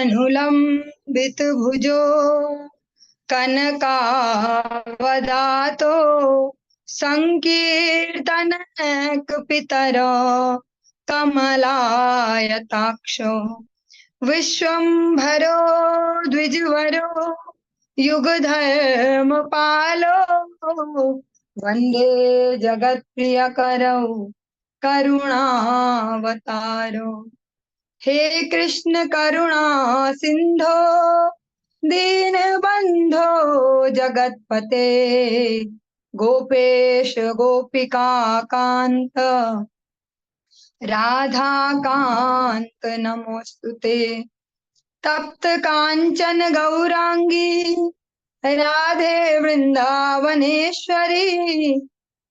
अनुलंबित भुजो कनकावदातो संकीर्तन पितरो कमलायताक्षो विश्वम्भरो द्विजवरो युगधर्मपालो वन्दे जगत्प्रियकरौ करुणावतारो। हे कृष्ण करुणा सिंधो दीनबंधो जगत्पते गोपेश गोपिका कांत राधा कांत नमोस्तुते। तप्त कांचन गौरांगी राधे वृंदावनेश्वरी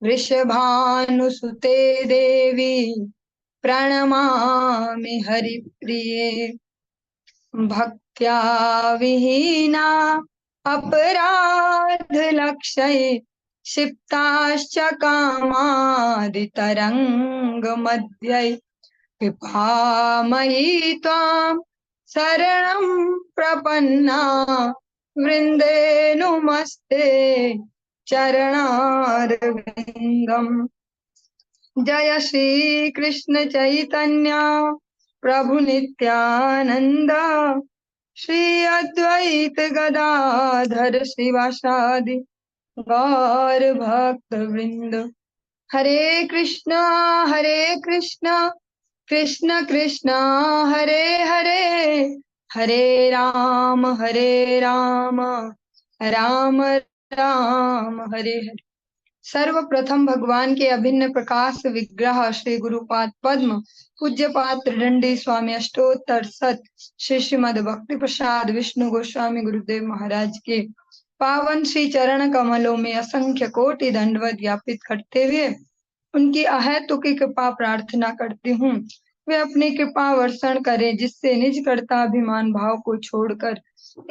वृषभानुसुते देवी प्रणमामि हरिप्रिये। भक्त्या विहीना अपराध लक्षये क्षिप्ताश्च कामादितरंग मध्यै कृपामयी त्वां शरणं प्रपन्ना वृंदे नुमस्ते चरणारविंदम्। जय श्री कृष्ण चैतन्य प्रभु नित्यानंद श्री अद्वैत गदाधर शिवासादि गौर भक्त वृंद। हरे कृष्णा कृष्ण कृष्ण हरे हरे हरे राम राम राम हरे हरे। सर्वप्रथम भगवान के अभिन्न प्रकाश विग्रह श्री गुरुपाद पद्म पूज्यपाद त्रिदंडी स्वामी अष्टोत्तर सत श्री श्रीमद भक्ति प्रसाद विष्णु गोस्वामी गुरुदेव महाराज के पावन श्री चरण कमलों में असंख्य कोटि दंडवत ज्ञापित करते हुए उनकी अहेतुकी कृपा प्रार्थना करती हूँ। वे अपनी कृपा वर्षण करें जिससे निज कर्ताभिमान भाव को छोड़कर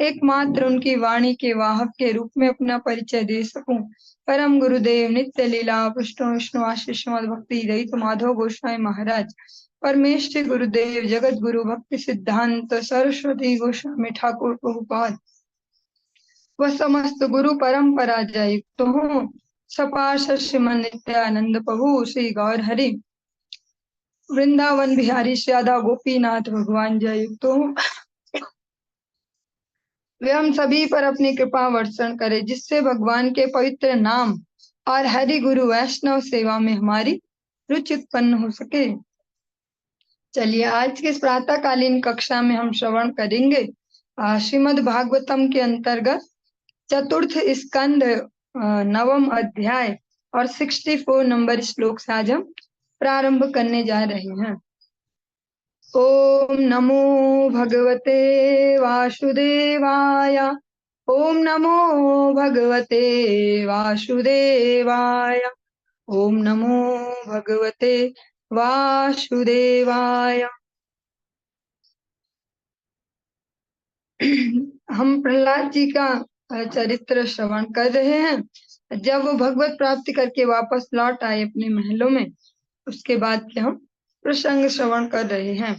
एकमात्र उनकी वाणी के वाहक के रूप में अपना परिचय दे सकूं। परम गुरुदेव नित्य लीला विष्णु विष्णु आशीष भक्ति रहित माधव गोस्वामी महाराज परमेश्वर गुरुदेव जगत गुरु भक्ति सिद्धांत सरस्वती गोस्वामी ठाकुर प्रभुपाद व समस्त गुरु परंपरा जय युक्त हूँ। सपार्षद श्रीमन नित्यानंद प्रभु श्री गौर हरि वृंदावन बिहारी श्यादा गोपीनाथ भगवान जय युक्त हूँ। वे हम सभी पर अपनी कृपा वर्षण करे जिससे भगवान के पवित्र नाम और हरि गुरु वैष्णव सेवा में हमारी रुचि उत्पन्न हो सके। चलिए आज के इस प्रातःकालीन कक्षा में हम श्रवण करेंगे श्रीमद् भागवतम के अंतर्गत चतुर्थ स्कंद नवम अध्याय और 64 नंबर श्लोक से आज हम प्रारंभ करने जा रहे हैं। ओम नमो भगवते वासुदेवाय ओम नमो भगवते वासुदेवाय ओम नमो भगवते वासुदेवाय। हम प्रहलाद जी का चरित्र श्रवण कर रहे हैं। जब वो भगवत प्राप्ति करके वापस लौट आए अपने महलों में उसके बाद के हम प्रसंग श्रवण कर रहे हैं।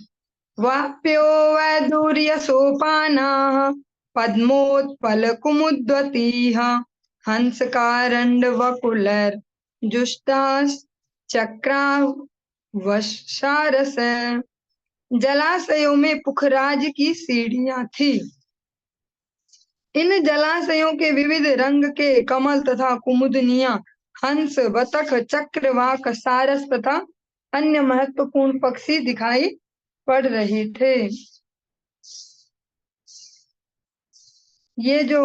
वाप्यो वैदूर्य सोपाना पद्मोत्पल कुमुद्वतीह हंस कारंड वकुलर जुष्टास चक्रा वशारस। जलाशयों में पुखराज की सीढ़ियां थी। इन जलाशयों के विविध रंग के कमल तथा कुमुदनियां हंस बतख चक्रवाक सारस तथा अन्य महत्वपूर्ण पक्षी दिखाई पड़ रहे थे। ये जो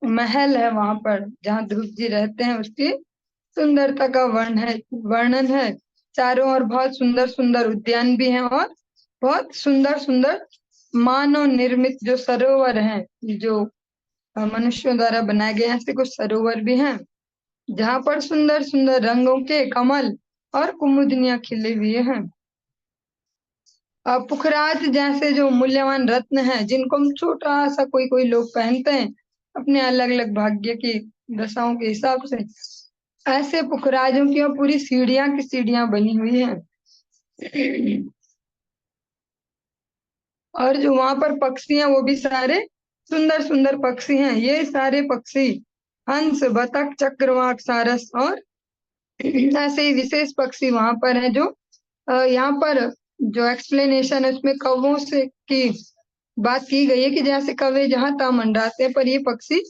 महल है वहां पर जहाँ ध्रुव जी रहते हैं उसकी सुंदरता का वर्णन है। चारों ओर बहुत सुंदर सुंदर उद्यान भी हैं और बहुत सुंदर सुंदर मानव निर्मित जो सरोवर हैं जो मनुष्यों द्वारा बनाए गए ऐसे कुछ सरोवर भी हैं जहाँ पर सुंदर सुंदर रंगों के कमल और कुमुदनियां खिले हुए हैं। पुखराज जैसे जो मूल्यवान रत्न हैं जिनको हम छोटा सा कोई लोग पहनते हैं अपने अलग अलग भाग्य की दशाओं के हिसाब से, ऐसे पुखराजों की पूरी सीढ़ियां की सीढ़ियां बनी हुई हैं। और जो वहां पर पक्षी हैं वो भी सारे सुंदर सुंदर पक्षी हैं। ये सारे पक्षी हंस, बतख, चक्रवाक, सारस और ऐसे ही विशेष पक्षी वहां पर हैं जो यहाँ पर जो एक्सप्लेनेशन है उसमें कौवों से की बात की गई है कि जैसे कौवे जहाँ तहाँ मंडराते हैं, पर ये पक्षी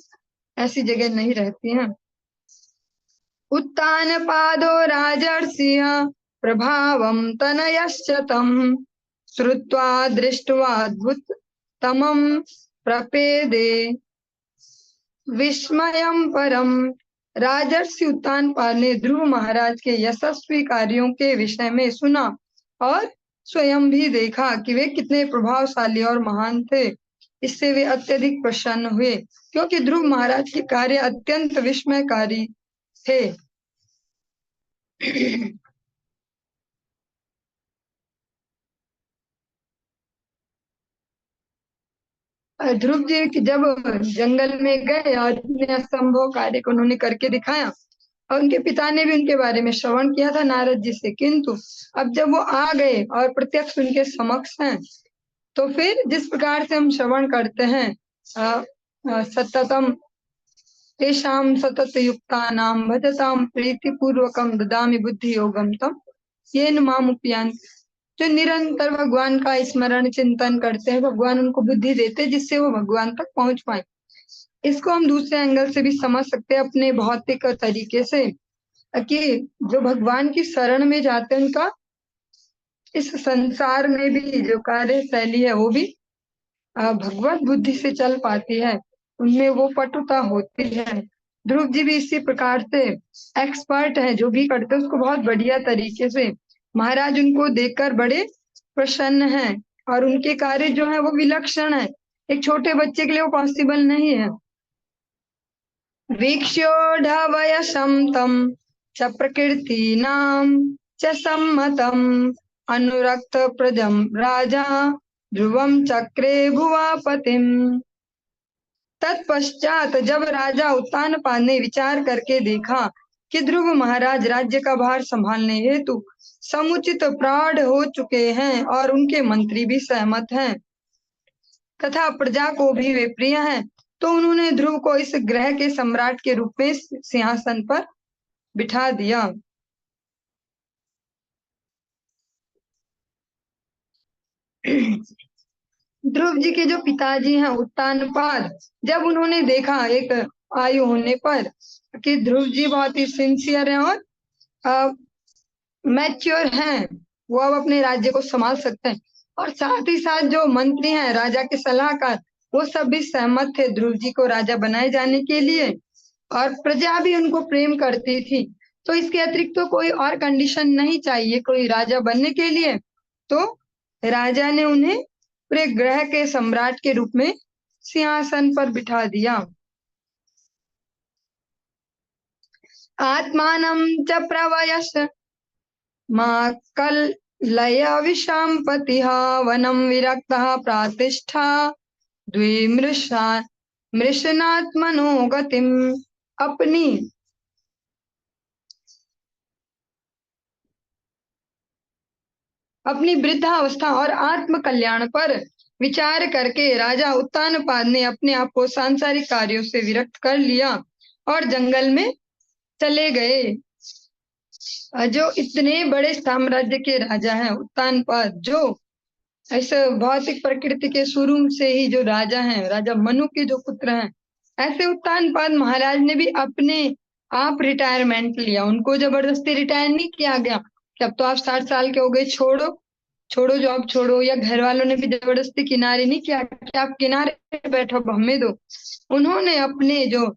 ऐसी जगह नहीं रहती हैं। उत्तान पादो राजर्षिः प्रभावं तनयश्च तं श्रुत्वा दृष्ट्वाद्भुततमं प्रपेदे विस्मयं परम। राजर्षि उत्तानपाद ने ध्रुव महाराज के यशस्वी कार्यों के विषय में सुना और स्वयं भी देखा कि वे कितने प्रभावशाली और महान थे। इससे वे अत्यधिक प्रसन्न हुए क्योंकि ध्रुव महाराज के कार्य अत्यंत विस्मयकारी थे। ध्रुव जी जब जंगल में गए और इतने असंभव कार्य को उन्होंने करके दिखाया और उनके पिता ने भी उनके बारे में श्रवण किया था नारद जी से, किंतु अब जब वो आ गए और प्रत्यक्ष उनके समक्ष हैं तो फिर जिस प्रकार से हम श्रवण करते हैं सततम तेषां सतत युक्तानां भजतां प्रीतिपूर्वकं ददामि बुद्धि योगम तम येन मामुपयान्ति। जो निरंतर भगवान का स्मरण चिंतन करते हैं, भगवान उनको बुद्धि देते हैं जिससे वो भगवान तक पहुंच पाए। इसको हम दूसरे एंगल से भी समझ सकते हैं अपने भौतिक तरीके से कि जो भगवान की शरण में जाते हैं उनका इस संसार में भी जो कार्य शैली है वो भी भगवत बुद्धि से चल पाती है, उनमें वो पटुता होती है। ध्रुव जी भी इसी प्रकार से एक्सपर्ट है, जो भी करते हैं उसको बहुत बढ़िया तरीके से महाराज उनको देखकर बड़े प्रसन्न हैं और उनके कार्य जो है वो विलक्षण है, एक छोटे बच्चे के लिए वो पॉसिबल नहीं है। वीक्ष्योढवयसं तं च प्रकृतीनां च सम्मतम् अनुरक्त प्रजं राजा ध्रुवं चक्रे भुवापतिम्। तत्पश्चात जब राजा उत्तानपाद ने विचार करके देखा कि ध्रुव महाराज राज्य का भार संभालने हेतु समुचित प्रौढ़ हो चुके हैं और उनके मंत्री भी सहमत हैं तथा प्रजा को भी वे प्रिय हैं, तो उन्होंने ध्रुव को इस ग्रह के सम्राट के रूप में सिंहासन पर बिठा दिया। ध्रुव जी के जो पिताजी हैं उत्तानपाद, जब उन्होंने देखा एक आयु होने पर कि ध्रुव जी बहुत ही सिंसियर हैं और मैच्योर हैं, वो अब अपने राज्य को संभाल सकते हैं, और साथ ही साथ जो मंत्री हैं राजा के सलाहकार वो सब भी सहमत थे ध्रुव जी को राजा बनाए जाने के लिए, और प्रजा भी उनको प्रेम करती थी। तो इसके अतिरिक्त तो कोई और कंडीशन नहीं चाहिए कोई राजा बनने के लिए, तो राजा ने उन्हें पूरे ग्रह के सम्राट के रूप में सिंहासन पर बिठा दिया। आत्मानं च प्रवयस कलय विशाम्पतिः वनं विरक्तः प्रातिष्ठा द्विमृषा मृषनात्मनो गतिम्। अपनी वृद्धावस्था और आत्म कल्याण पर विचार करके राजा उत्तानपाद ने अपने आप को सांसारिक कार्यों से विरक्त कर लिया और जंगल में चले गए। जो इतने बड़े साम्राज्य के राजा हैं उत्तानपाद, जो ऐसे भौतिक प्रकृति के शुरू से ही जो राजा हैं, राजा मनु के जो पुत्र हैं, ऐसे उत्तानपाद महाराज ने भी अपने आप रिटायरमेंट लिया, उनको जबरदस्ती रिटायर नहीं किया गया कि अब तो आप 60 साल के हो गए, छोड़ो छोड़ो जॉब छोड़ो, या घर वालों ने भी जबरदस्ती किनारे नहीं किया कि आप किनारे बैठो हमें दो। उन्होंने अपने जो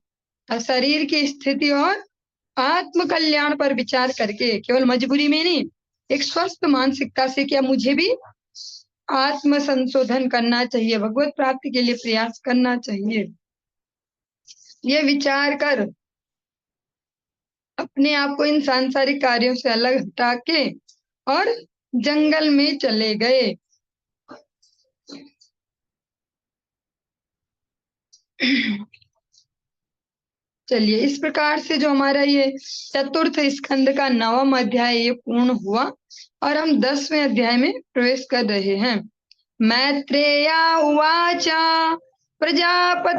शरीर की स्थिति और आत्म कल्याण पर विचार करके, केवल मजबूरी में नहीं, एक स्वस्थ मानसिकता से क्या मुझे भी आत्म संशोधन करना चाहिए, भगवत प्राप्ति के लिए प्रयास करना चाहिए, ये विचार कर अपने आप को इन सांसारिक कार्यों से अलग हटा के और जंगल में चले गए। चलिए, इस प्रकार से जो हमारा ये चतुर्थ स्कंद का 9वां अध्याय ये पूर्ण हुआ और हम 10वें अध्याय में प्रवेश कर रहे हैं। मैत्रेया उवाच प्रजापतेर्दुहितरं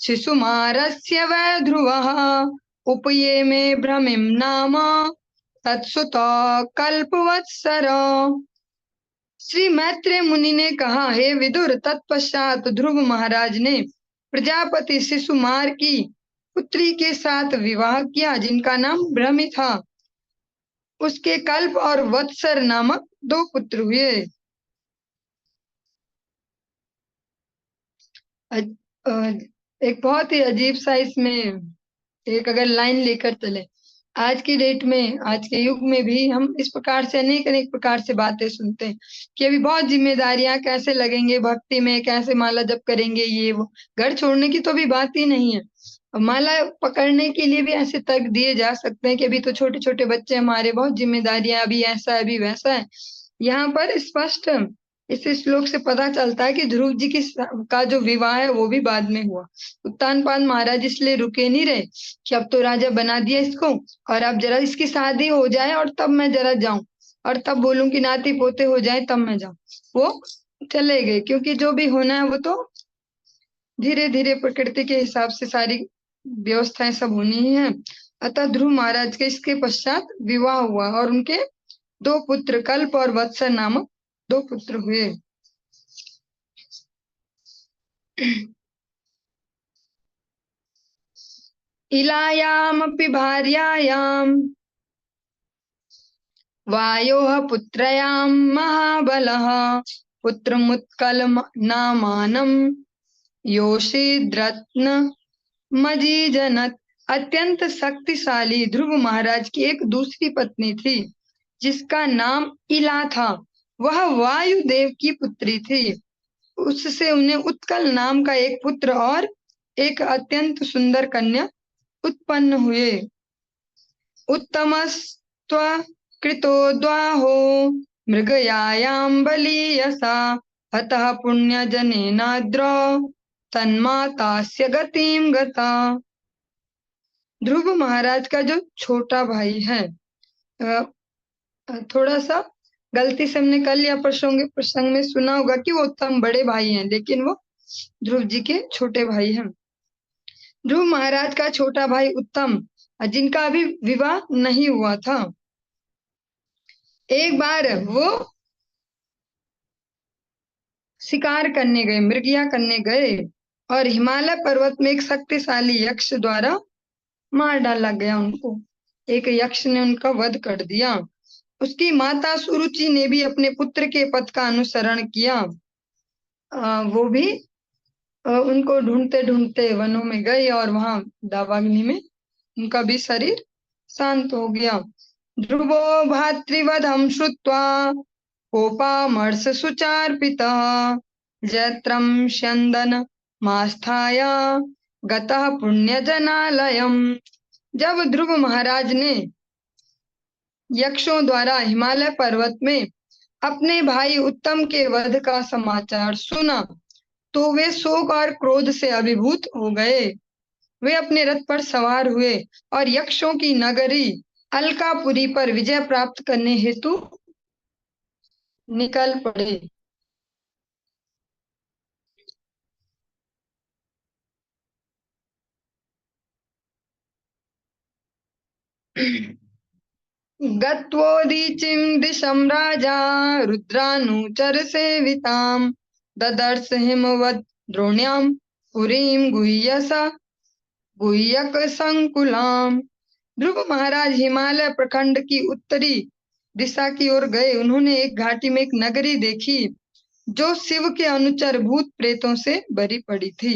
शिशुमारस्य वै ध्रुवः उपये मे भ्रमिं नाम तत्सुत कल्पवत्सर। श्री मैत्रेय मुनि ने कहा, हे विदुर, तत्पश्चात ध्रुव महाराज ने प्रजापति शिशुमार की पुत्री के साथ विवाह किया, जिनका नाम भ्रमि था। उसके कल्प और वत्सर नामक 2 पुत्र हुए। एक बहुत ही अजीब सा इसमें एक अगर लाइन लेकर चले, आज की डेट में, आज के युग में भी हम इस प्रकार से अनेक अनेक प्रकार से बातें सुनते हैं कि अभी बहुत जिम्मेदारियां कैसे लगेंगे भक्ति में, कैसे माला जप करेंगे, ये वो। घर छोड़ने की तो अभी बात ही नहीं है। माला पकड़ने के लिए भी ऐसे तक दिए जा सकते हैं कि अभी तो छोटे छोटे बच्चे हमारे, बहुत जिम्मेदारियां, अभी ऐसा है अभी वैसा है। यहाँ पर स्पष्ट इस श्लोक से पता चलता है कि ध्रुव जी की का जो विवाह है वो भी बाद में हुआ। उत्तानपाद महाराज इसलिए रुके नहीं रहे कि अब तो राजा बना दिया इसको, और अब जरा इसकी शादी हो जाए और तब मैं जरा जाऊं, और तब बोलूं कि नाती पोते हो जाए तब मैं जाऊं। वो चले गए, क्योंकि जो भी होना है वो तो धीरे धीरे प्रकृति के हिसाब से सारी व्यवस्थाएं सब होनी ही है। अतः ध्रुव महाराज के इसके पश्चात विवाह हुआ और उनके 2 पुत्र कल्प और वत्सर नामक 2 पुत्र हुए। इलायामपि भार्यायाम् वायोः पुत्रयां महाबलः पुत्रमुत्कल नामानं योषिद्रत्न मजीजनत। अत्यंत शक्तिशाली ध्रुव महाराज की एक दूसरी पत्नी थी, जिसका नाम इला था। वह वायुदेव की पुत्री थी। उससे उन्हें उत्कल नाम का एक पुत्र और एक अत्यंत सुंदर कन्या उत्पन्न हुए। उत्तमस्त्व कृतो द्वाहो मृगयायां बलीयसा अतः पुण्यजनेनाद्र तन्मातास्य गतिं गता। ध्रुव महाराज का जो छोटा भाई है, थोड़ा सा गलती से हमने कल या प्रसंग में सुना होगा कि वो उत्तम बड़े भाई हैं, लेकिन वो ध्रुव जी के छोटे भाई हैं। ध्रुव महाराज का छोटा भाई उत्तम, जिनका अभी विवाह नहीं हुआ था, एक बार वो शिकार करने गए, मृगया करने गए, और हिमालय पर्वत में एक शक्तिशाली यक्ष द्वारा मार डाला गया उनको। एक यक्ष ने उनका वध कर दिया। उसकी माता सुरुचि ने भी अपने पुत्र के पथ का अनुसरण किया। वो भी उनको ढूंढते ढूंढते वनों में गई और वहां दावाग्नि में उनका भी शरीर शांत हो गया। ध्रुवो भातृवधं श्रुत्वा कोपामर्श सुचार्पितः जैत्रं स्यन्दन मास्थाय गतः पुण्यजनालयम्। जब ध्रुव महाराज ने यक्षों द्वारा हिमालय पर्वत में अपने भाई उत्तम के वध का समाचार सुना, तो वे शोक और क्रोध से अभिभूत हो गए। वे अपने रथ पर सवार हुए और यक्षों की नगरी अलकापुरी पर विजय प्राप्त करने हेतु निकल पड़े। गत्वोदीचिं दिशं राजा रुद्रानुचर सेवितां ददर्श हिमवत् द्रोण्यां पुरीं गुह्यक संकुलाम। ध्रुव महाराज हिमालय प्रखंड की उत्तरी दिशा की ओर गए। उन्होंने एक घाटी में एक नगरी देखी, जो शिव के अनुचर भूत प्रेतों से भरी पड़ी थी।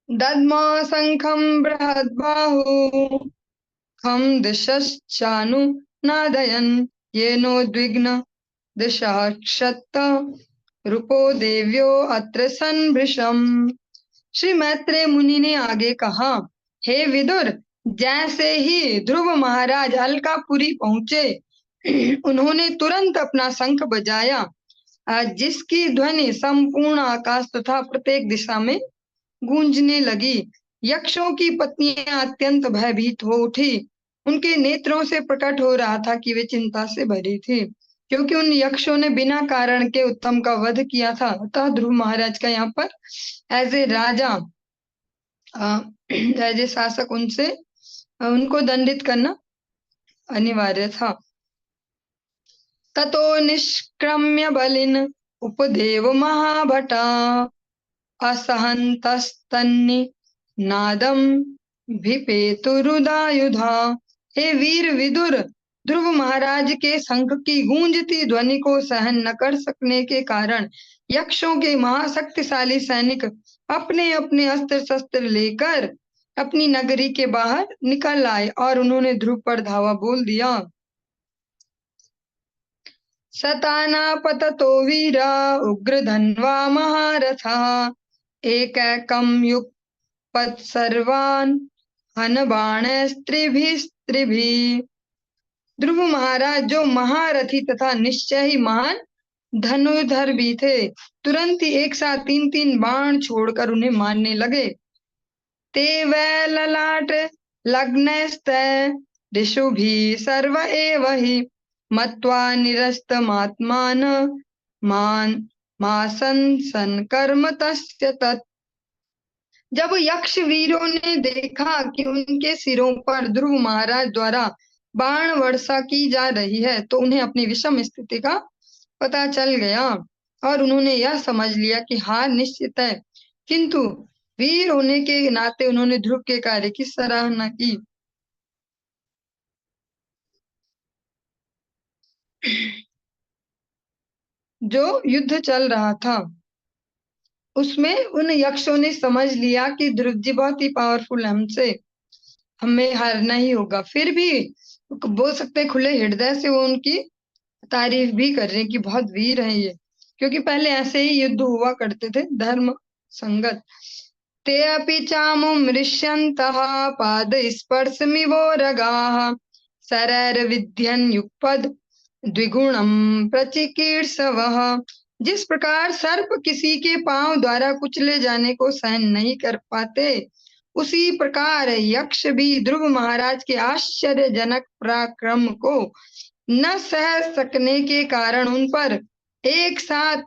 दद्म शंखं बृहद्बाहु खं दिशश्चानु नादयन् येनोद्विग्न दिशः क्षत्त रूपो देव्यो अत्र संभृशम्। श्री मैत्रेय मुनि ने आगे कहा, हे विदुर, जैसे ही ध्रुव महाराज अलकापुरी पहुंचे, उन्होंने तुरंत अपना शंख बजाया, जिसकी ध्वनि संपूर्ण आकाश तथा प्रत्येक दिशा में गूंजने लगी। यक्षों की पत्नियां अत्यंत भयभीत हो उठी। उनके नेत्रों से प्रकट हो रहा था कि वे चिंता से भरी थी, क्योंकि उन यक्षों ने बिना कारण के उत्तम का वध किया था। अतः ध्रुव महाराज का यहाँ पर as a Raja, as a शासक उनसे उनको दंडित करना अनिवार्य था। ततो निष्क्रम्य बलिन उपदेव महाभटा असहन्तस्तन्नि नादम भिपेतुरुदायुधा। हे वीर विदुर, ध्रुव महाराज के शंख की गूंजती ध्वनि को सहन न कर सकने के कारण यक्षों के महाशक्तिशाली सैनिक अपने अपने अस्त्र शस्त्र लेकर अपनी नगरी के बाहर निकल आए और उन्होंने ध्रुव पर धावा बोल दिया। सतानापततो वीरा उग्रधन्वा महारथः एकैकं युगपत् सर्वान् हनबाणस्त्रिभिस्त्रिभिः। ध्रुव महाराज जो महारथी तथा निश्चय ही महान धनुर्धर भी थे, तुरंत ही एक साथ 3-3 बाण छोड़कर उन्हें मारने लगे। ते वै ललाट लग्नस्तै दिशुभिः सर्व एव हि मत्वा निरस्तमात्मान मासन कर्म तस्य तत्। जब यक्ष वीरों ने देखा कि उनके सिरों पर ध्रुव महाराज द्वारा बाण वर्षा की जा रही है, तो उन्हें अपनी विषम स्थिति का पता चल गया और उन्होंने यह समझ लिया कि हार निश्चित है। किंतु वीर होने के नाते उन्होंने ध्रुव के कार्य की सराहना की। जो युद्ध चल रहा था उसमें उन यक्षों ने समझ लिया कि ध्रुव जी बहुत ही पावरफुल है, हमसे हमें हारना ही होगा। फिर भी बोल सकते खुले हृदय से वो उनकी तारीफ भी कर रहे हैं कि बहुत वीर हैं ये, क्योंकि पहले ऐसे ही युद्ध हुआ करते थे धर्म संगत। ते अपि चामुमृष्यन्तः पादस्पर्शमिवोरगाः शरैर्विध्यन् युगपद द्विगुणं प्रचिकीर्षवः। जिस प्रकार सर्प किसी के पांव द्वारा कुचले जाने को सहन नहीं कर पाते, उसी प्रकार यक्ष भी ध्रुव महाराज के आश्चर्यजनक पराक्रम को न सह सकने के कारण उन पर एक साथ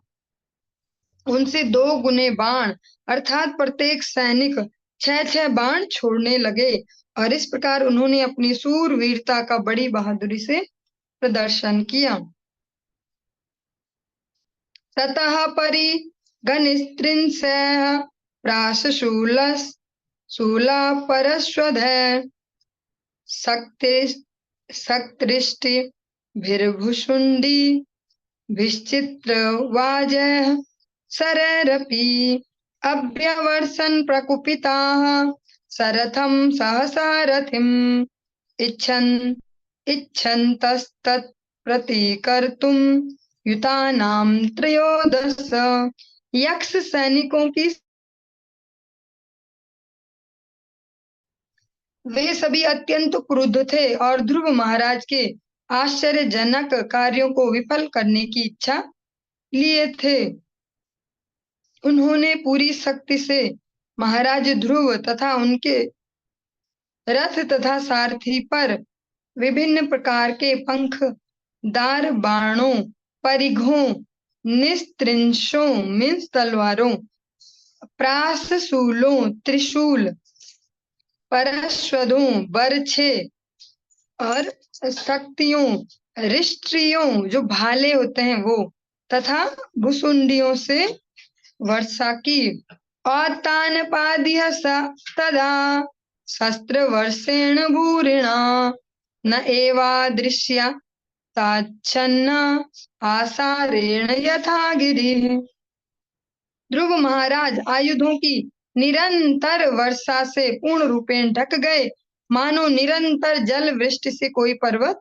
उनसे 2 गुने बाण अर्थात प्रत्येक सैनिक 6-6 बाण छोड़ने लगे और इस प्रकार उन्होंने अपनी सूरवीरता का बड़ी बहादुरी से प्रदर्शन किया। ततः परिगणस्त्रिंशः प्राशूला परश्वधः सक्तृष्टिभिर्भुषुण्डी विश्चित्रवाजः शरैरपि अभ्यवर्षन् प्रकुपिताः सरथं सहसारथिम् इच्छन्तस्तत्प्रतिकर्तुम् युतानां त्रयोदश। यक्ष सैनिकों की वे सभी अत्यंत क्रुद्ध थे और ध्रुव महाराज के आश्चर्यजनक कार्यों को विफल करने की इच्छा लिए थे। उन्होंने पूरी शक्ति से महाराज ध्रुव तथा उनके रथ तथा सारथी पर विभिन्न प्रकार के पंखदार बाणों, परिघों, निस्त्रिंशों मीन्स तलवारों, प्रासशूलों त्रिशूल, परश्वदों बरछे और शक्तियों रिष्टियों जो भाले होते हैं वो तथा भुसुंडियों से वर्षा की। औतानपादिह तदा शस्त्र वर्षेण भूरिणा न एवादृश्य ताच्छन्न आसारेण यथा गिरिः। ध्रुव महाराज आयुधों की निरंतर वर्षा से पूर्ण रूपेण ढक गए, मानो निरंतर जल वृष्टि से कोई पर्वत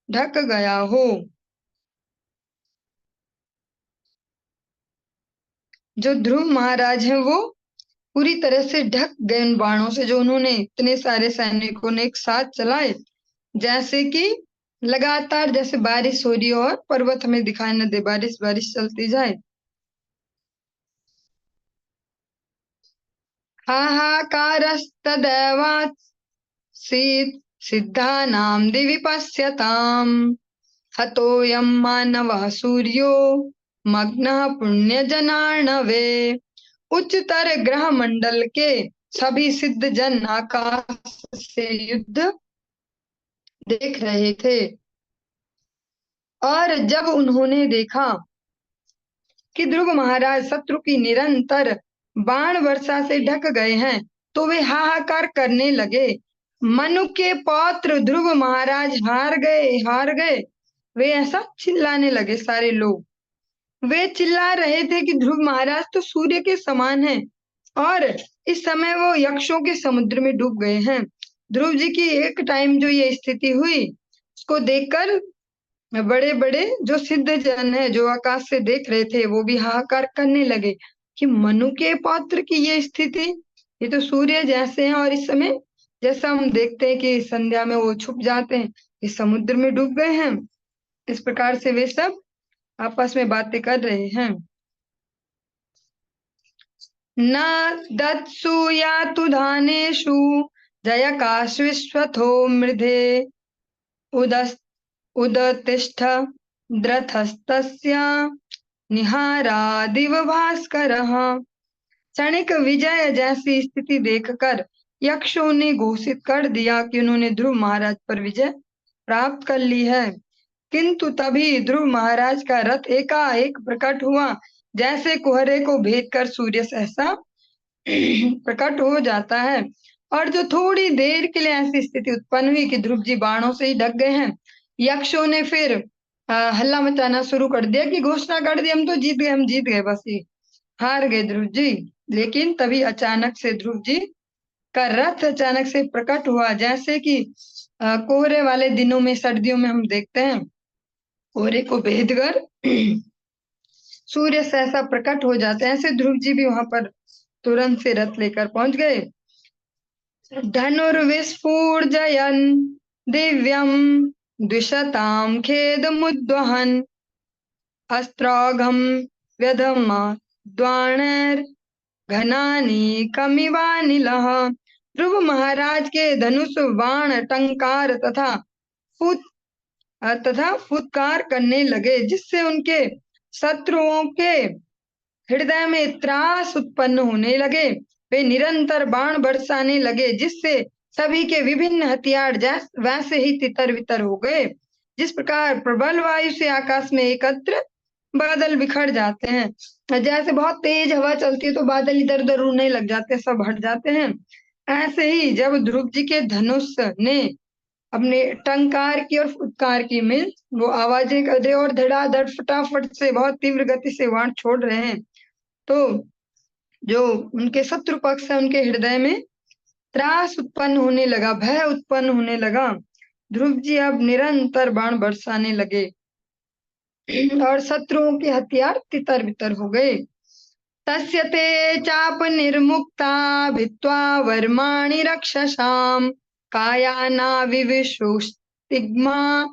ढक गया हो। जो ध्रुव महाराज हैं वो पूरी तरह से ढक गए उन बाणों से जो उन्होंने इतने सारे सैनिकों ने एक साथ चलाए, जैसे कि लगातार जैसे बारिश हो रही हो और पर्वत हमें दिखाई न दे, बारिश बारिश चलती जाए। हाहाकारस्तदैवासीत् सिद्धानां दिवि पश्यताम् हतोऽयं मानवः सूर्यो मग्नः पुण्यजनार्णवे। उच्चतर ग्रह मंडल के सभी सिद्ध जन आकाश से युद्ध देख रहे थे और जब उन्होंने देखा कि ध्रुव महाराज शत्रु की निरंतर बाण वर्षा से ढक गए हैं तो वे हाहाकार करने लगे। मनु के पौत्र ध्रुव महाराज हार गए। वे ऐसा चिल्लाने लगे सारे लोग। वे चिल्ला रहे थे कि ध्रुव महाराज तो सूर्य के समान हैं और इस समय वो यक्षों के समुद्र में डूब गए हैं। ध्रुव जी की एक टाइम जो ये स्थिति हुई उसको देखकर बड़े बड़े जो सिद्ध जन है जो आकाश से देख रहे थे वो भी हाहाकार करने लगे कि मनु के पौत्र की ये स्थिति, ये तो सूर्य जैसे हैं और इस समय जैसा हम देखते हैं कि संध्या में वो छुप जाते हैं, इस समुद्र में डूब गए हैं। इस प्रकार से वे सब आपस में बातें कर रहे हैं। न दत्सु यातु धानेषु जयकाश्विश्वथो मृधे उदतिष्ठ द्रथस्तस्य निहारादिव भास्करः। क्षणिक विजय जैसी स्थिति देखकर यक्षों ने घोषित कर दिया कि उन्होंने ध्रुव महाराज पर विजय प्राप्त कर ली है। किंतु तभी ध्रुव महाराज का रथ एकाएक प्रकट हुआ, जैसे कुहरे को भेद कर सूर्य सहसा प्रकट हो जाता है। और जो थोड़ी देर के लिए ऐसी स्थिति उत्पन्न हुई कि ध्रुव जी बाणों से ही ढक गए हैं, यक्षों ने फिर हल्ला मचाना शुरू कर दिया कि घोषणा कर दी हम तो जीत गए, हम जीत गए, बस ये हार गए ध्रुव जी। लेकिन तभी अचानक से ध्रुव जी का रथ अचानक से प्रकट हुआ, जैसे कि कोहरे वाले दिनों में सर्दियों में हम देखते हैं कोहरे को भेद कर सूर्य सहसा प्रकट हो जाते हैं, ऐसे ध्रुव जी भी वहां पर तुरंत से रथ लेकर पहुंच गए। धनुर्विस्फूर्जयन् दिव्यं द्विशतां खेदमुद्वहन् अस्त्रौघं व्यधमद्वाणैर्घनानीकमिवानिलः। ध्रुव महाराज के धनुष बाण टंकार तथा फुत्कार करने लगे, जिससे उनके शत्रुओं के हृदय में त्रास उत्पन्न होने लगे। वे निरंतर बाण बरसाने लगे, जिससे सभी के विभिन्न हथियार वैसे ही तितर बितर हो गए। जिस प्रकार प्रबल वायु से आकाश में एकत्र बादल बिखर जाते हैं, जैसे बहुत तेज हवा चलती है तो बादल इधर उधर उड़ने लग जाते हैं, सब हट जाते हैं, ऐसे ही जब ध्रुव जी के धनुष ने अपने टंकार की और फुटकार की में वो आवाजें कर रहे और धड़ाधड़ फटाफट से बहुत तीव्र गति से बाण छोड़ रहे हैं, तो जो उनके शत्रु पक्ष है उनके हृदय में त्रास उत्पन्न होने लगा, भय उत्पन्न होने लगा। ध्रुव जी अब निरंतर बाण बरसाने लगे और शत्रुओं के हथियार तितर बितर हो गए। तस्य ते चाप निर्मुक्ता भित्वा वर्माणि रक्षसाम् कायानाविविशुस्तिग्मा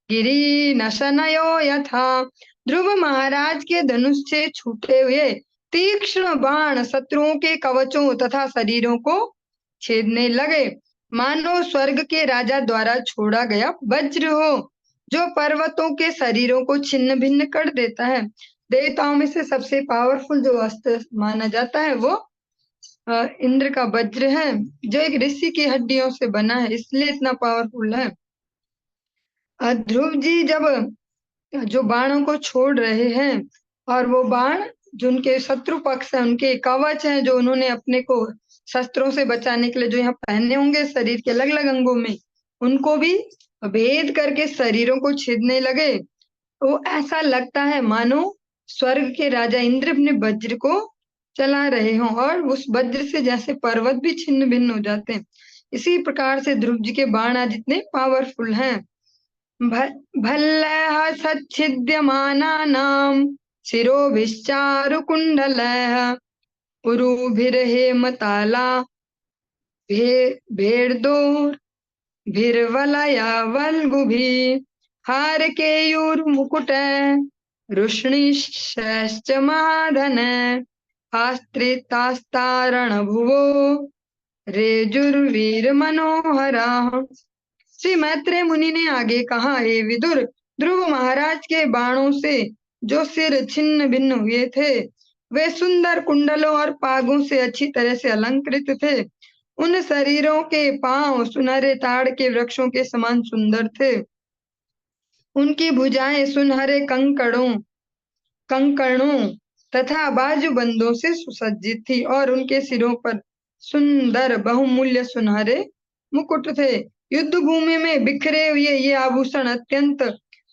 गिरिनशनयो यथा। ध्रुव महाराज के धनुष से छूटे हुए तीक्ष्ण बाण शत्रुओं के कवचों तथा शरीरों को छेदने लगे, मानो स्वर्ग के राजा द्वारा छोड़ा गया वज्र हो, जो पर्वतों के शरीरों को छिन्न भिन्न कर देता है। देवताओं में से सबसे पावरफुल जो अस्त्र माना जाता है वो इंद्र का वज्र है, जो एक ऋषि की हड्डियों से बना है, इसलिए इतना पावरफुल है। ध्रुव जी जब जो बाणों को छोड़ रहे हैं और वो बाण जो उनके शत्रु पक्ष है उनके कवच हैं जो उन्होंने अपने को शस्त्रों से बचाने के लिए जो यहाँ पहने होंगे शरीर के अलग अलग अंगों में, उनको भी भेद करके शरीरों को छेदने लगे। तो ऐसा लगता है मानो स्वर्ग के राजा इंद्र अपने वज्र को चला रहे हों और उस वज्र से जैसे पर्वत भी छिन्न भिन्न हो जाते हैं। इसी प्रकार से ध्रुव जी के बाण आज इतने पावरफुल हैं। भल्लैः सच्छिद्यमानानां शिरोभिश्चारुकुण्डलैः उरुभिर्हेमताला भेर्दोर्भिर्वलया वल्गुभिः हारकेयूर्मुकुटैः रुष्णिश्च महाधनैः आस्त्रितास्तारण भुवो रेजुर्वीर मनोहरा। श्री मैत्रेय मुनि ने आगे कहा, हे विदुर, ध्रुव महाराज के बाणों से जो सिर छिन्न भिन्न हुए थे वे सुंदर कुंडलों और पागों से अच्छी तरह से अलंकृत थे। उन शरीरों के पांव सुनहरे ताड़ के वृक्षों के समान सुंदर थे। उनकी भुजाएं सुनहरे कंकणों तथा बाजूबंदों से सुसज्जित थी और उनके सिरों पर सुंदर बहुमूल्य सुनहरे मुकुट थे। युद्ध भूमि में बिखरे हुए ये आभूषण अत्यंत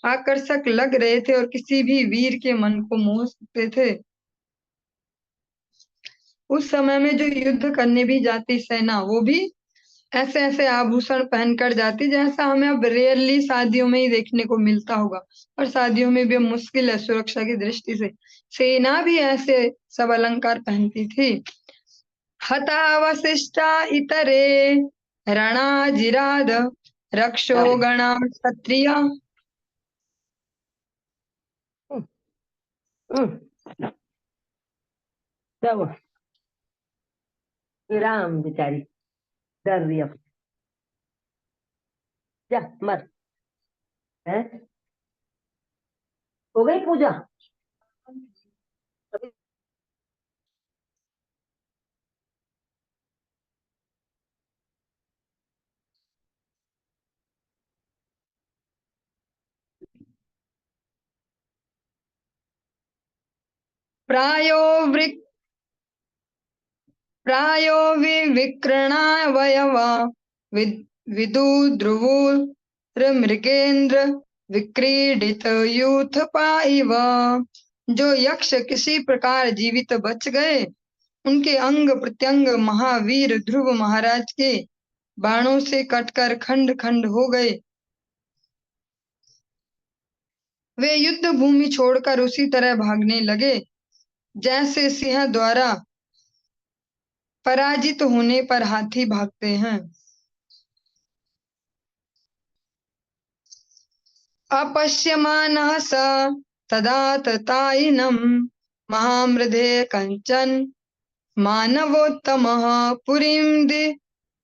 आकर्षक लग रहे थे और किसी भी वीर के मन को मोह सकते थे। उस समय में जो युद्ध करने भी जाती सेना वो भी ऐसे ऐसे आभूषण पहनकर जाती जैसा हमें अब रेयरली शादियों में ही देखने को मिलता होगा, और शादियों में भी अब मुश्किल है सुरक्षा की दृष्टि से। सेना भी ऐसे सब अलंकार पहनती थी। हतावशिष्टा इतरे रणाजिराद रक्षो गणा क्षत्रिय। सब राम बेचारी डर रही अब। जा मत है, हो गई पूजा। प्रायो विविक्रणावयवा विदु ध्रुवो मृगेंद्र विक्रीडित यूथपा इव। जो यक्ष किसी प्रकार जीवित बच गए उनके अंग प्रत्यंग महावीर ध्रुव महाराज के बाणों से कटकर खंड खंड हो गए। वे युद्ध भूमि छोड़कर उसी तरह भागने लगे जैसे सिंह द्वारा पराजित होने पर हाथी भागते हैं। अपश्यमानः स तदा ततायिनं महामृधे कंचन मानवोत्तमः पुरीं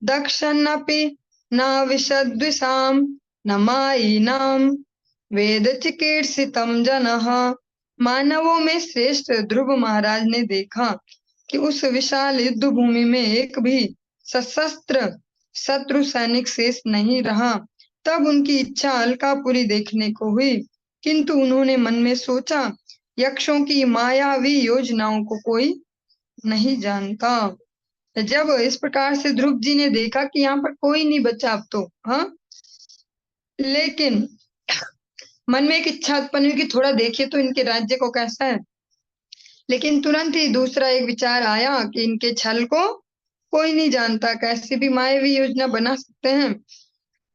दक्षन्नपि न विशद्विषां न मायिनां वेद चिकीर्षितं जनः। मानवों में श्रेष्ठ ध्रुव महाराज ने देखा कि उस विशाल युद्ध भूमि में एक भी सशस्त्र शत्रु सैनिक शेष नहीं रहा। तब उनकी इच्छा अलकापुरी देखने को हुई, किंतु उन्होंने मन में सोचा, यक्षों की मायावी योजनाओं को कोई नहीं जानता। जब इस प्रकार से ध्रुव जी ने देखा कि यहाँ पर कोई नहीं बचा अब तो, हाँ, लेकिन मन में एक इच्छा उत्पन्न हुई कि थोड़ा देखिए तो इनके राज्य को कैसा है। लेकिन तुरंत ही दूसरा एक विचार आया कि इनके छल को कोई नहीं जानता, कैसे भी मायावी योजना बना सकते हैं।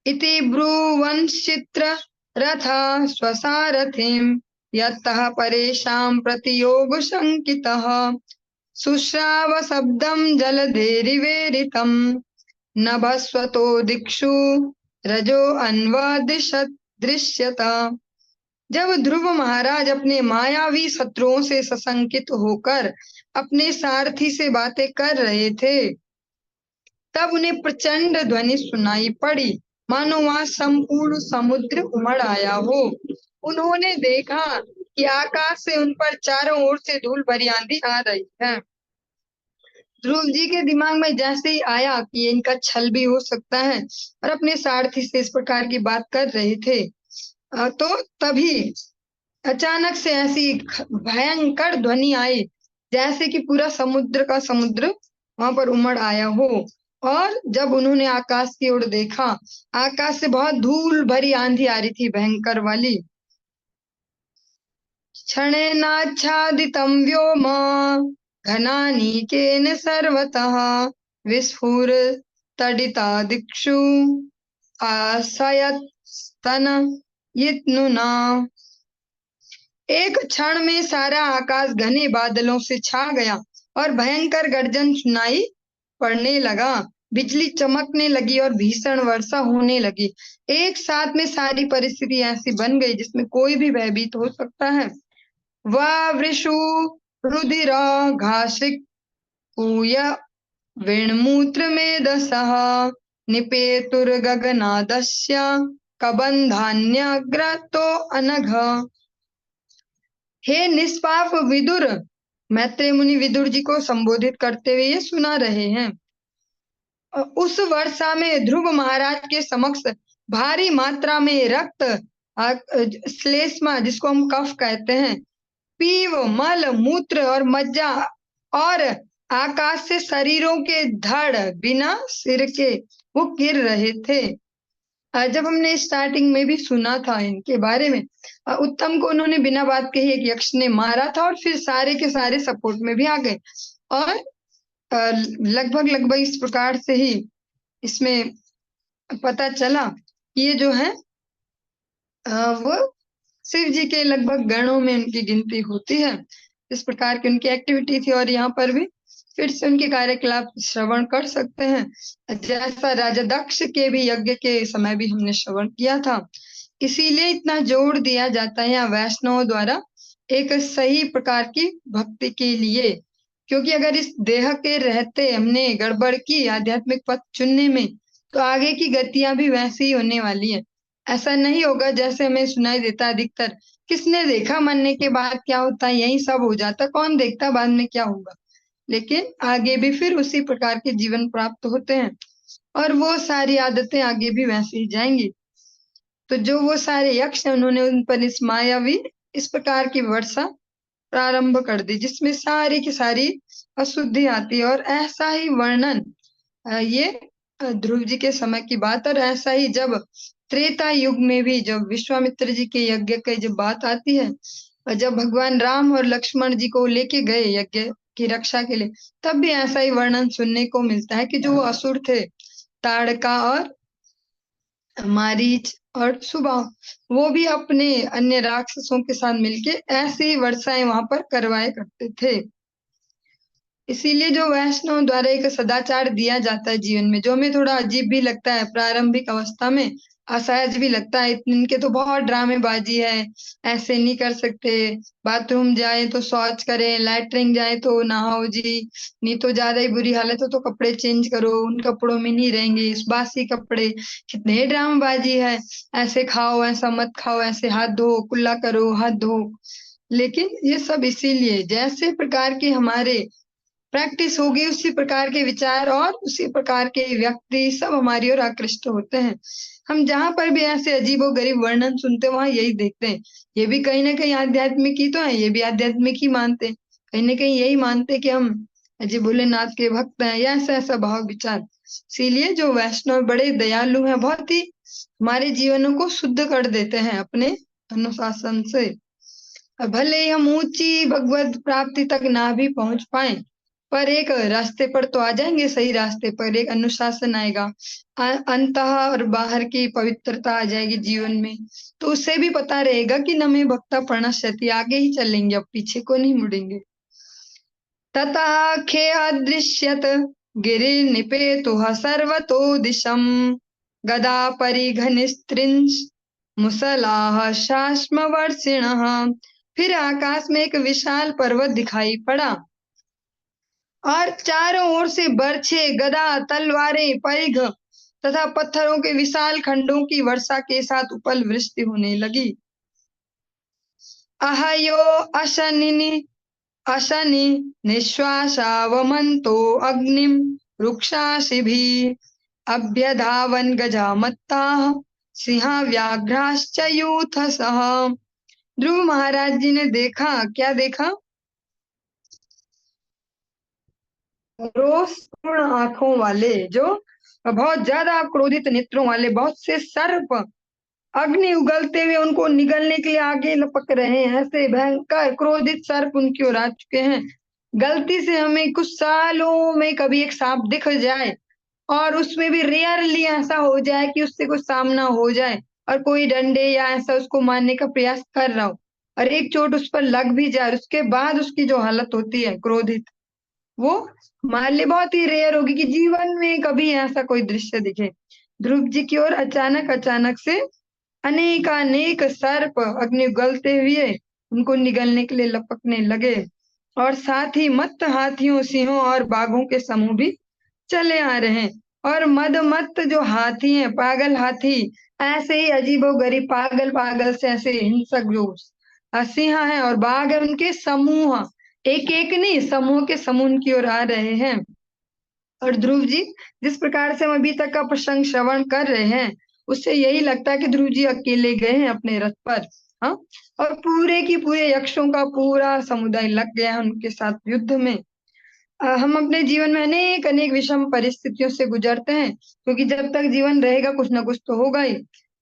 इति ब्रुवंश्चित्र रथा स्वसारथिं यत्तः परेषां प्रतियोग शंकितः शुश्राव शब्दं जलधेरिवेरितं नभस्वतो दिक्षु रजो अन्वदिशत् दृश्यत। जब ध्रुव महाराज अपने मायावी शत्रुओं से सशंकित होकर अपने सारथी से बातें कर रहे थे तब उन्हें प्रचंड ध्वनि सुनाई पड़ी, मानो वहां संपूर्ण समुद्र उमड़ आया हो। उन्होंने देखा कि आकाश से उन पर चारों ओर से धूल भरी आंधी आ रही है। ध्रुव जी के दिमाग में जैसे ही आया कि इनका छल भी हो सकता है और अपने सारथी से इस प्रकार की बात कर रहे थे, तो तभी अचानक से ऐसी भयंकर ध्वनि आई जैसे कि पूरा समुद्र का समुद्र वहां पर उमड़ आया हो। और जब उन्होंने आकाश की ओर देखा, आकाश से बहुत धूल भरी आंधी आ रही थी, भयंकर वाली। क्षणेनाच्छादितं व्योम घनानीकेन सर्वतः विस्फुर तडिता दिक्षु आशयस्तन यत्नुना। एक क्षण में सारा आकाश घने बादलों से छा गया और भयंकर गर्जन सुनाई पड़ने लगा। बिजली चमकने लगी और भीषण वर्षा होने लगी। एक साथ में सारी परिस्थिति ऐसी बन गई जिसमें कोई भी भयभीत हो सकता है। वावृषु रुधिर घासिक पूय वेणमूत्र मेदसः निपेतुर्गगनादस्य कबंधान्यग्रतो अनघ। हे निष्पाप विदुर, मैत्रेय मुनि विदुर जी को संबोधित करते हुए ये सुना रहे हैं। उस वर्षा में ध्रुव महाराज के समक्ष भारी मात्रा में रक्त, श्लेष्मा जिसको हम कफ कहते हैं, पीव, मल, मूत्र और मज्जा और आकाश से शरीरों के धड़ बिना सिर के वो गिर रहे थे। जब हमने स्टार्टिंग में भी सुना था इनके बारे में, उत्तम को उन्होंने बिना बात कही एक यक्ष ने मारा था और फिर सारे के सारे सपोर्ट में भी आ गए और लगभग इस प्रकार से ही इसमें पता चला कि ये जो है वो शिव जी के लगभग गणों में उनकी गिनती होती है। इस प्रकार की उनकी एक्टिविटी थी और यहाँ पर भी फिर से उनके कार्यकलाप श्रवण कर सकते हैं। जैसा राजा दक्ष के भी यज्ञ के समय भी हमने श्रवण किया था। इसीलिए इतना जोर दिया जाता है यहाँ वैष्णवों द्वारा एक सही प्रकार की भक्ति के लिए, क्योंकि अगर इस देह के रहते हमने गड़बड़ की आध्यात्मिक पथ चुनने में तो आगे की गतियां भी वैसी ही होने वाली है। ऐसा नहीं होगा जैसे हमें सुनाई देता अधिकतर, किसने देखा मरने के बाद क्या होता है, यही सब हो जाता, कौन देखता बाद में क्या होगा। लेकिन आगे भी फिर उसी प्रकार के जीवन प्राप्त होते हैं और वो सारी आदतें आगे भी वैसे ही जाएंगी। तो जो वो सारे यक्ष हैं उन्होंने उन पर इस मायावी इस प्रकार की वर्षा प्रारंभ कर दी जिसमें सारी की सारी अशुद्धि आती है। और ऐसा ही वर्णन ये ध्रुव जी के समय की बात, और ऐसा ही जब त्रेता युग में भी जब विश्वामित्र जी के यज्ञ की जब बात आती है, जब भगवान राम और लक्ष्मण जी को लेके गए यज्ञ की रक्षा के लिए, तब भी ऐसा ही वर्णन सुनने को मिलता है कि जो वो असुर थे, ताड़का और मारीच और सुबाह, वो भी अपने अन्य राक्षसों के साथ मिलके ऐसी वर्षाएं वहां पर करवाए करते थे। इसीलिए जो वैष्णव द्वारा एक सदाचार दिया जाता है जीवन में, जो हमें थोड़ा अजीब भी लगता है प्रारंभिक अवस्था में, असहज भी लगता है, इनके तो बहुत ड्रामेबाजी है, ऐसे नहीं कर सकते, बाथरूम जाए तो शौच करें, लैट्रिन जाए तो नहाओ जी, नहीं तो ज्यादा ही बुरी हालत हो तो कपड़े चेंज करो, उन कपड़ों में नहीं रहेंगे, इस बासी कपड़े, कितने ड्रामेबाजी है, ऐसे खाओ ऐसा मत खाओ, ऐसे हाथ धो, कुल्ला करो हाथ धो। लेकिन ये सब इसीलिए जैसे प्रकार के हमारे प्रैक्टिस होगी उसी प्रकार के विचार और उसी प्रकार के व्यक्ति सब हमारी ओर आकृष्ट होते हैं। हम जहां पर भी ऐसे अजीबो गरीब वर्णन सुनते हैं वहां यही देखते हैं, ये भी कहीं ना कहीं आध्यात्मिक ही तो है, ये भी आध्यात्मिक ही मानते हैं, कहीं ना कहीं यही मानते कि हम अजय भोलेनाथ के भक्त हैं, या ऐसा ऐसा भाव विचार। इसीलिए जो वैष्णव बड़े दयालु हैं, बहुत ही हमारे जीवनों को शुद्ध कर देते हैं अपने अनुशासन से। भले हम ऊंची भगवत प्राप्ति तक ना भी पहुंच पाए, पर एक रास्ते पर तो आ जाएंगे, सही रास्ते पर एक अनुशासन आएगा, अंतः और बाहर की पवित्रता आ जाएगी जीवन में, तो उससे भी पता रहेगा कि न में भक्ता प्रणश्यति, आगे ही चलेंगे, अब पीछे को नहीं मुड़ेंगे। तथा खे अदृश्यत गिरि निपेतुः सर्वतो दिशम गदा परिघनिस्त्रिंश मुसलाः शास्मवर्षिणः। फिर आकाश में एक विशाल पर्वत दिखाई पड़ा और चारों ओर से बर्छे, गदा, तलवारें, परिघ तथा पत्थरों के विशाल खंडों की वर्षा के साथ उपल वृष्टि होने लगी। अहयो अशनि निश्वासावमन्तो अग्निम रुक्षाशिभिः अभ्यधावन् गजामत्ताः सिंहा व्याघ्राश्च यूथसः। ध्रुव महाराज जी ने देखा, क्या देखा? रोषपूर्ण आंखों वाले, जो बहुत ज्यादा क्रोधित नेत्रों वाले बहुत से सर्प अग्नि उगलते हुए उनको निगलने के लिए आगे लपक रहे हैं। ऐसे भयंकर क्रोधित सर्प उनकी ओर आ चुके हैं। गलती से हमें कुछ सालों में कभी एक सांप दिख जाए और उसमें भी रेयरली ऐसा हो जाए कि उससे कुछ सामना हो जाए और कोई डंडे या ऐसा उसको मारने का प्रयास कर रहा हो और एक चोट उस पर लग भी जाए, उसके बाद उसकी जो हालत होती है क्रोधित, वो हमारे लिए बहुत ही रेयर होगी कि जीवन में कभी ऐसा कोई दृश्य दिखे। ध्रुव जी की ओर अचानक से अनेक सर्प अग्नि उगलते हुए उनको निगलने के लिए लपकने लगे। और साथ ही मत्त हाथियों, सिंहों और बाघों के समूह भी चले आ रहे हैं। और मद मत्त जो हाथी हैं, पागल हाथी, ऐसे ही अजीबोगरीब पागल पागल से ऐसे हिंसक जो सिंह है और बाघ है, उनके समूह, एक एक नहीं, समूह के समूह उनकी ओर आ रहे हैं। और ध्रुव जी, जिस प्रकार से हम अभी तक का प्रसंग श्रवण कर रहे हैं, उससे यही लगता है कि ध्रुव जी अकेले गए हैं अपने रथ पर। हाँ, और पूरे की पूरे यक्षों का पूरा समुदाय लग गया है उनके साथ युद्ध में। हम अपने जीवन में अनेक अनेक विषम परिस्थितियों से गुजरते हैं, क्योंकि जब तक जीवन रहेगा कुछ ना कुछ तो होगा ही।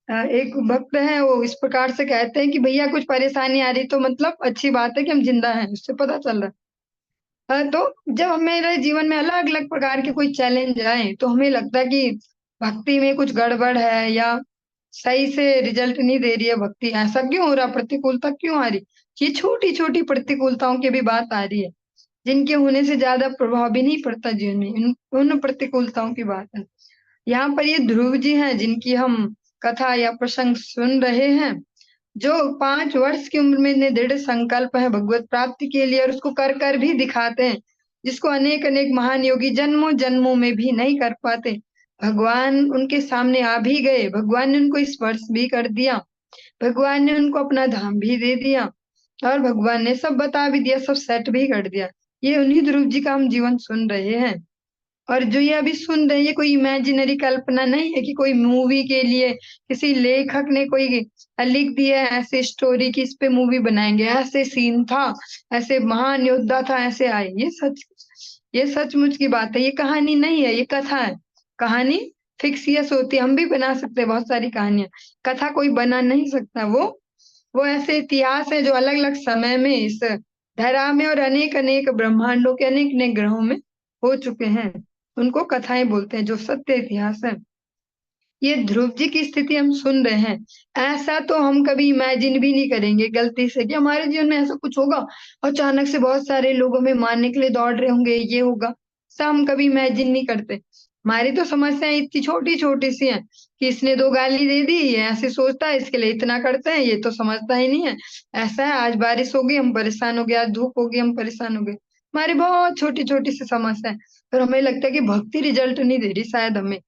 एक भक्त है, वो इस प्रकार से कहते हैं कि भैया कुछ परेशानी आ रही तो मतलब अच्छी बात है कि हम जिंदा हैं, उससे पता चल रहा है। तो जब हमारे जीवन में अलग अलग प्रकार के कोई चैलेंज आए तो हमें लगता है कि भक्ति में कुछ गड़बड़ है, या सही से रिजल्ट नहीं दे रही है भक्ति, ऐसा क्यों हो रहा, प्रतिकूलता क्यों आ रही। ये छोटी छोटी प्रतिकूलताओं की भी बात आ रही है, जिनके होने से ज्यादा प्रभाव भी नहीं पड़ता जीवन में, उन प्रतिकूलताओं की बात है। यहाँ पर ये ध्रुव जी हैं जिनकी हम कथा या प्रसंग सुन रहे हैं, जो 5 वर्ष की उम्र में इन्हें दृढ़ संकल्प है भगवत प्राप्ति के लिए, और उसको कर कर भी दिखाते हैं, जिसको अनेक अनेक महान योगी जन्मों जन्मों में भी नहीं कर पाते। भगवान उनके सामने आ भी गए, भगवान ने उनको स्पर्श भी कर दिया, भगवान ने उनको अपना धाम भी दे दिया, और भगवान ने सब बता भी दिया, सब सेट भी कर दिया। ये उन्हीं ध्रुव जी का हम जीवन सुन रहे हैं। और जो ये अभी सुन रहे हैं, ये कोई इमेजिनरी कल्पना नहीं है कि कोई मूवी के लिए किसी लेखक ने कोई लिख दिया है ऐसे स्टोरी की इस पे मूवी बनाएंगे, ऐसे सीन था, ऐसे महान योद्धा था, ऐसे आए। ये सचमुच की बात है, ये कहानी नहीं है, ये कथा है। कहानी फिक्सियस होती है, हम भी बना सकते हैं बहुत सारी कहानियां, कथा कोई बना नहीं सकता। वो ऐसे इतिहास है जो अलग अलग समय में इस धरा में और अनेक अनेक ब्रह्मांडों के अनेक अनेक ग्रहों में हो चुके हैं, उनको कथाएं बोलते हैं, जो सत्य इतिहास है। ये ध्रुव जी की स्थिति हम सुन रहे हैं, ऐसा तो हम कभी इमेजिन भी नहीं करेंगे गलती से कि हमारे जीवन में ऐसा कुछ होगा, और अचानक से बहुत सारे लोग हमें मारने के लिए दौड़ रहे होंगे, ये होगा, ऐसा हम कभी इमेजिन नहीं करते। हमारी तो समस्याएं इतनी छोटी छोटी सी हैं कि इसने 2 गाली दे दी, ये ऐसे सोचता है, इसके लिए इतना करते हैं, ये तो समझता ही नहीं है। ऐसा है, आज बारिश हो गई हम परेशान हो गए, आज धूप हो गई हम परेशान हो गए, हमारी बहुत छोटी छोटी सी समस्या है। और हमें लगता है कि भक्ति रिजल्ट नहीं दे रही, शायद हमें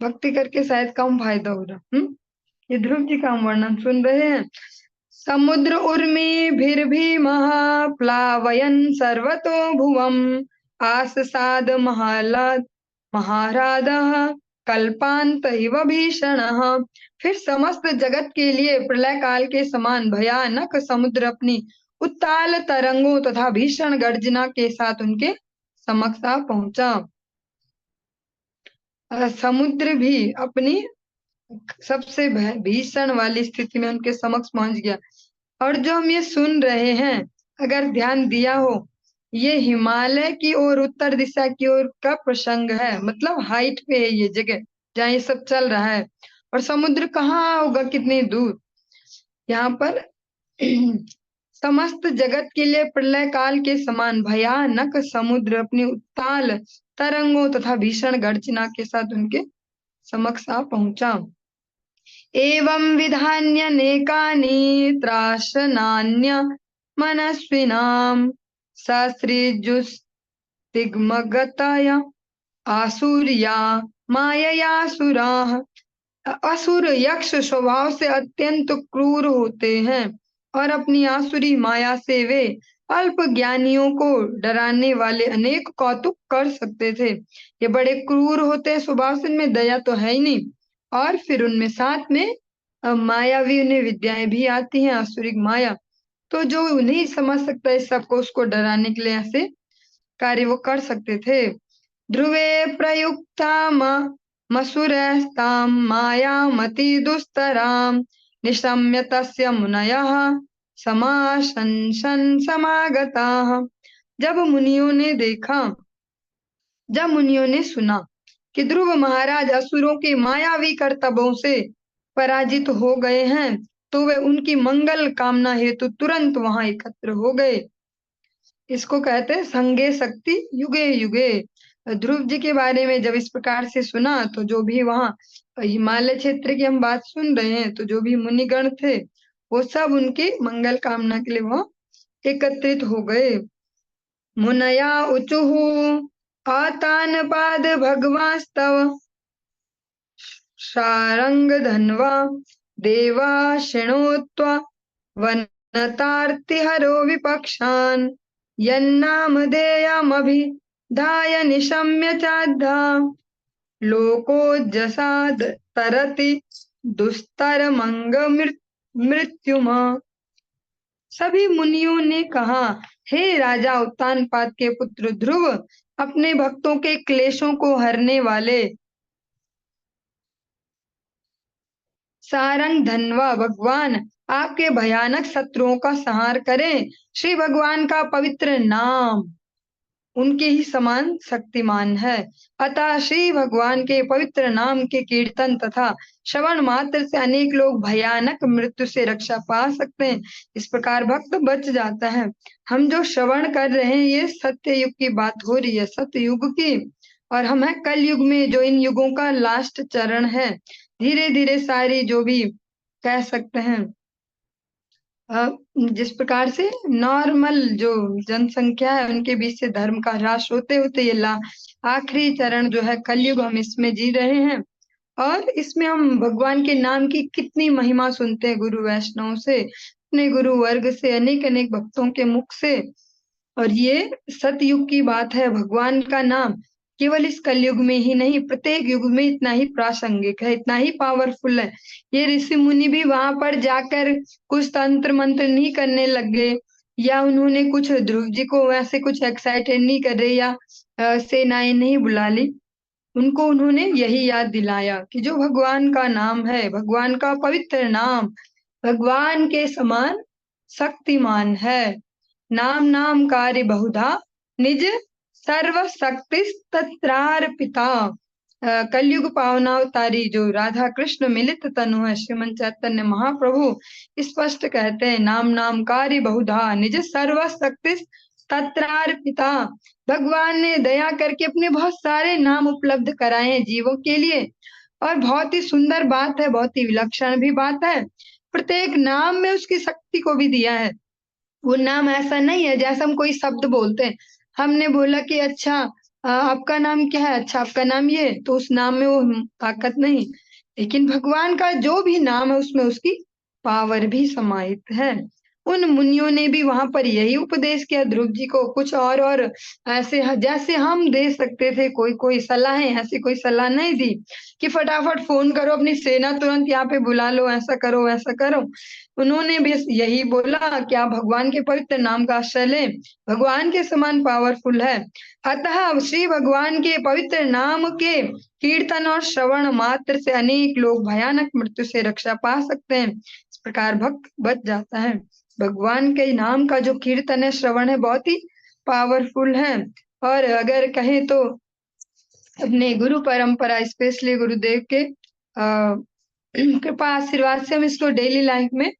भक्ति करके शायद कम फायदा हो रहा। ये ध्रुव जी का हम वर्णन सुन रहे हैं। समुद्र उर्मी भी महाप्लावयन सर्वतो भुवम, आससाद महालाद महाराद कल्पांत इव भीषण। फिर समस्त जगत के लिए प्रलय काल के समान भयानक समुद्र अपनी उत्ताल तरंगों तथा भीषण गर्जना के साथ उनके समक्ष आ पहुंचा। समुद्र भी अपनी सबसे भीषण वाली स्थिति में उनके समक्ष पहुंच गया। और जो हम ये सुन रहे हैं, अगर ध्यान दिया हो, ये हिमालय की ओर, उत्तर दिशा की ओर का प्रसंग है, मतलब हाइट पे है ये जगह जहाँ ये सब चल रहा है। और समुद्र कहाँ होगा, कितनी दूर। यहाँ पर समस्त जगत के लिए प्रलय काल के समान भयानक समुद्र अपनी उत्ताल तरंगों तथा भीषण गर्जना के साथ उनके समक्ष आ पहुंचा। एवं विधान्यनेकानि त्रासनान्य मनस्विनां ससृजुस्तिग्मगतया आसुर्या माययासुराः। असुर यक्ष स्वभाव से अत्यंत क्रूर होते हैं, और अपनी आसुरी माया से वे अल्प ज्ञानियों को डराने वाले अनेक कौतुक कर सकते थे। ये बड़े क्रूर होते हैं स्वभाव से, इनमें दया तो है ही नहीं। और फिर उनमें साथ में मायावी उन्हें विद्याएं भी आती हैं, आसुरिक माया। तो जो नहीं समझ सकता इस सबको, उसको डराने के लिए ऐसे कार्य वो कर सकते थे। ध्रुवे प्रयुक्ता मसुरस्तां मायामति दुस्तरां निशम्य तस्य मुनयः समाशंसन समागताः। जब मुनियों ने सुना कि ध्रुव महाराज असुरों के मायावी करतबों से पराजित हो गए हैं, तो वे उनकी मंगल कामना हेतु तुरंत वहां एकत्र हो गए। इसको कहते हैं संगे शक्ति युगे युगे। ध्रुव जी के बारे में जब इस प्रकार से सुना, तो जो भी वहाँ हिमालय क्षेत्र की हम बात सुन रहे हैं, तो जो भी मुनिगण थे वो सब उनकी मंगल कामना के लिए वहां एकत्रित हो गए। मुनया ऊचुः आतानपाद भगवास्तव शारङ्गधन्वा देवा शृणोत्वा वनतार्तिहरो विपक्षान् यन्नामधेयमभिधाय निशम्य चाद्धा लोकोज्जसाद तरति दुस्तरमंग मृत्युमा। सभी मुनियों ने कहा, हे राजा उत्तानपाद के पुत्र ध्रुव, अपने भक्तों के क्लेशों को हरने वाले सारंग धनवा भगवान आपके भयानक शत्रुओं का संहार करें। श्री भगवान का पवित्र नाम उनके ही समान शक्तिमान है। अतः श्री भगवान के पवित्र नाम के कीर्तन तथा श्रवण मात्र से अनेक लोग भयानक मृत्यु से रक्षा पा सकते हैं। इस प्रकार भक्त बच जाता है। हम जो श्रवण कर रहे हैं ये सत्य युग की बात हो रही है, सत्य युग की, और हम है कल युग में, जो इन युगों का लास्ट चरण है। धीरे धीरे सारी जो भी कह सकते हैं जिस प्रकार से नॉर्मल जो जनसंख्या है उनके बीच से धर्म का ह्रास होते होते ये आखिरी चरण जो है कलयुग, हम इसमें जी रहे हैं। और इसमें हम भगवान के नाम की कितनी महिमा सुनते हैं गुरु वैष्णव से, अपने गुरु वर्ग से, अनेक अनेक भक्तों के मुख से। और ये सतयुग की बात है। भगवान का नाम केवल इस कलयुग में ही नहीं, प्रत्येक युग में इतना ही प्रासंगिक है, इतना ही पावरफुल है। ये ऋषि मुनि भी वहां पर जाकर कुछ तंत्र मंत्र नहीं करने लग गए, या उन्होंने कुछ ध्रुव जी को वैसे कुछ एक्साइटेड नहीं कर रहे, या सेनाएं नहीं बुला ली। उनको उन्होंने यही याद दिलाया कि जो भगवान का नाम है, भगवान का पवित्र नाम भगवान के समान शक्तिमान है। नाम नाम कार्य बहुधा निज सर्व शक्ति तत्रार्पिता। कलयुग पावनावतारी जो राधा कृष्ण मिलित तनु है श्रीमन चैतन्य महाप्रभु स्पष्ट कहते हैं, नाम नाम कार्य बहुधा निज सर्व शक्ति तत्रार्पिता। भगवान ने दया करके अपने बहुत सारे नाम उपलब्ध कराए हैं जीवों के लिए। और बहुत ही सुंदर बात है, बहुत ही विलक्षण भी बात है, प्रत्येक नाम में उसकी शक्ति को भी दिया है। वो नाम ऐसा नहीं है जैसा हम कोई शब्द बोलते हैं, हमने बोला कि अच्छा आपका नाम क्या है, अच्छा आपका नाम ये, तो उस नाम में वो ताकत नहीं। लेकिन भगवान का जो भी नाम है उसमें उसकी पावर भी समाहित है। उन मुनियों ने भी वहां पर यही उपदेश किया ध्रुव जी को, कुछ और ऐसे जैसे हम दे सकते थे कोई कोई सलाहें, ऐसी कोई सलाह नहीं दी कि फटाफट फोन करो अपनी सेना तुरंत यहाँ पे बुला लो, ऐसा करो वैसा करो। उन्होंने भी यही बोला कि आप भगवान के पवित्र नाम का आश्रय लें, भगवान के समान पावरफुल है। अतः श्री भगवान के पवित्र नाम के कीर्तन और श्रवण मात्र से अनेक लोग भयानक मृत्यु से रक्षा पा सकते हैं। इस प्रकार भक्त बच जाता है। भगवान के नाम का जो कीर्तन है, श्रवण है, बहुत ही पावरफुल है। और अगर कहें तो अपने गुरु परंपरा, स्पेशली गुरुदेव के कृपा आशीर्वाद से हम इसको डेली लाइफ में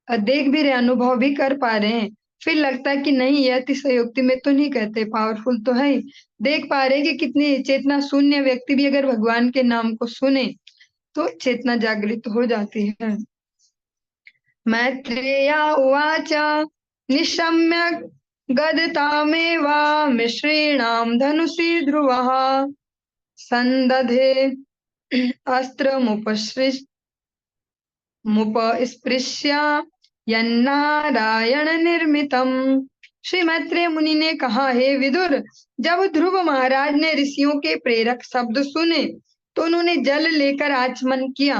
देख भी रहे, अनुभव भी कर पा रहे हैं। फिर लगता है कि नहीं, ये अतिशयोक्ति में तो नहीं कहते, पावरफुल तो है ही। देख पा रहे कि कितनी चेतना शून्य व्यक्ति भी अगर भगवान के नाम को सुने तो चेतना जागृत हो जाती है। मैत्रेया उवाच निशम्य गदतामेवा मिश्रीणाम धनुषी ध्रुवः संदधे मुपस्पृश्य यन्नारायण निर्मितम। श्री मैत्रेय मुनि ने कहा, हे विदुर, जब ध्रुव महाराज ने ऋषियों के प्रेरक शब्द सुने तो उन्होंने जल लेकर आचमन किया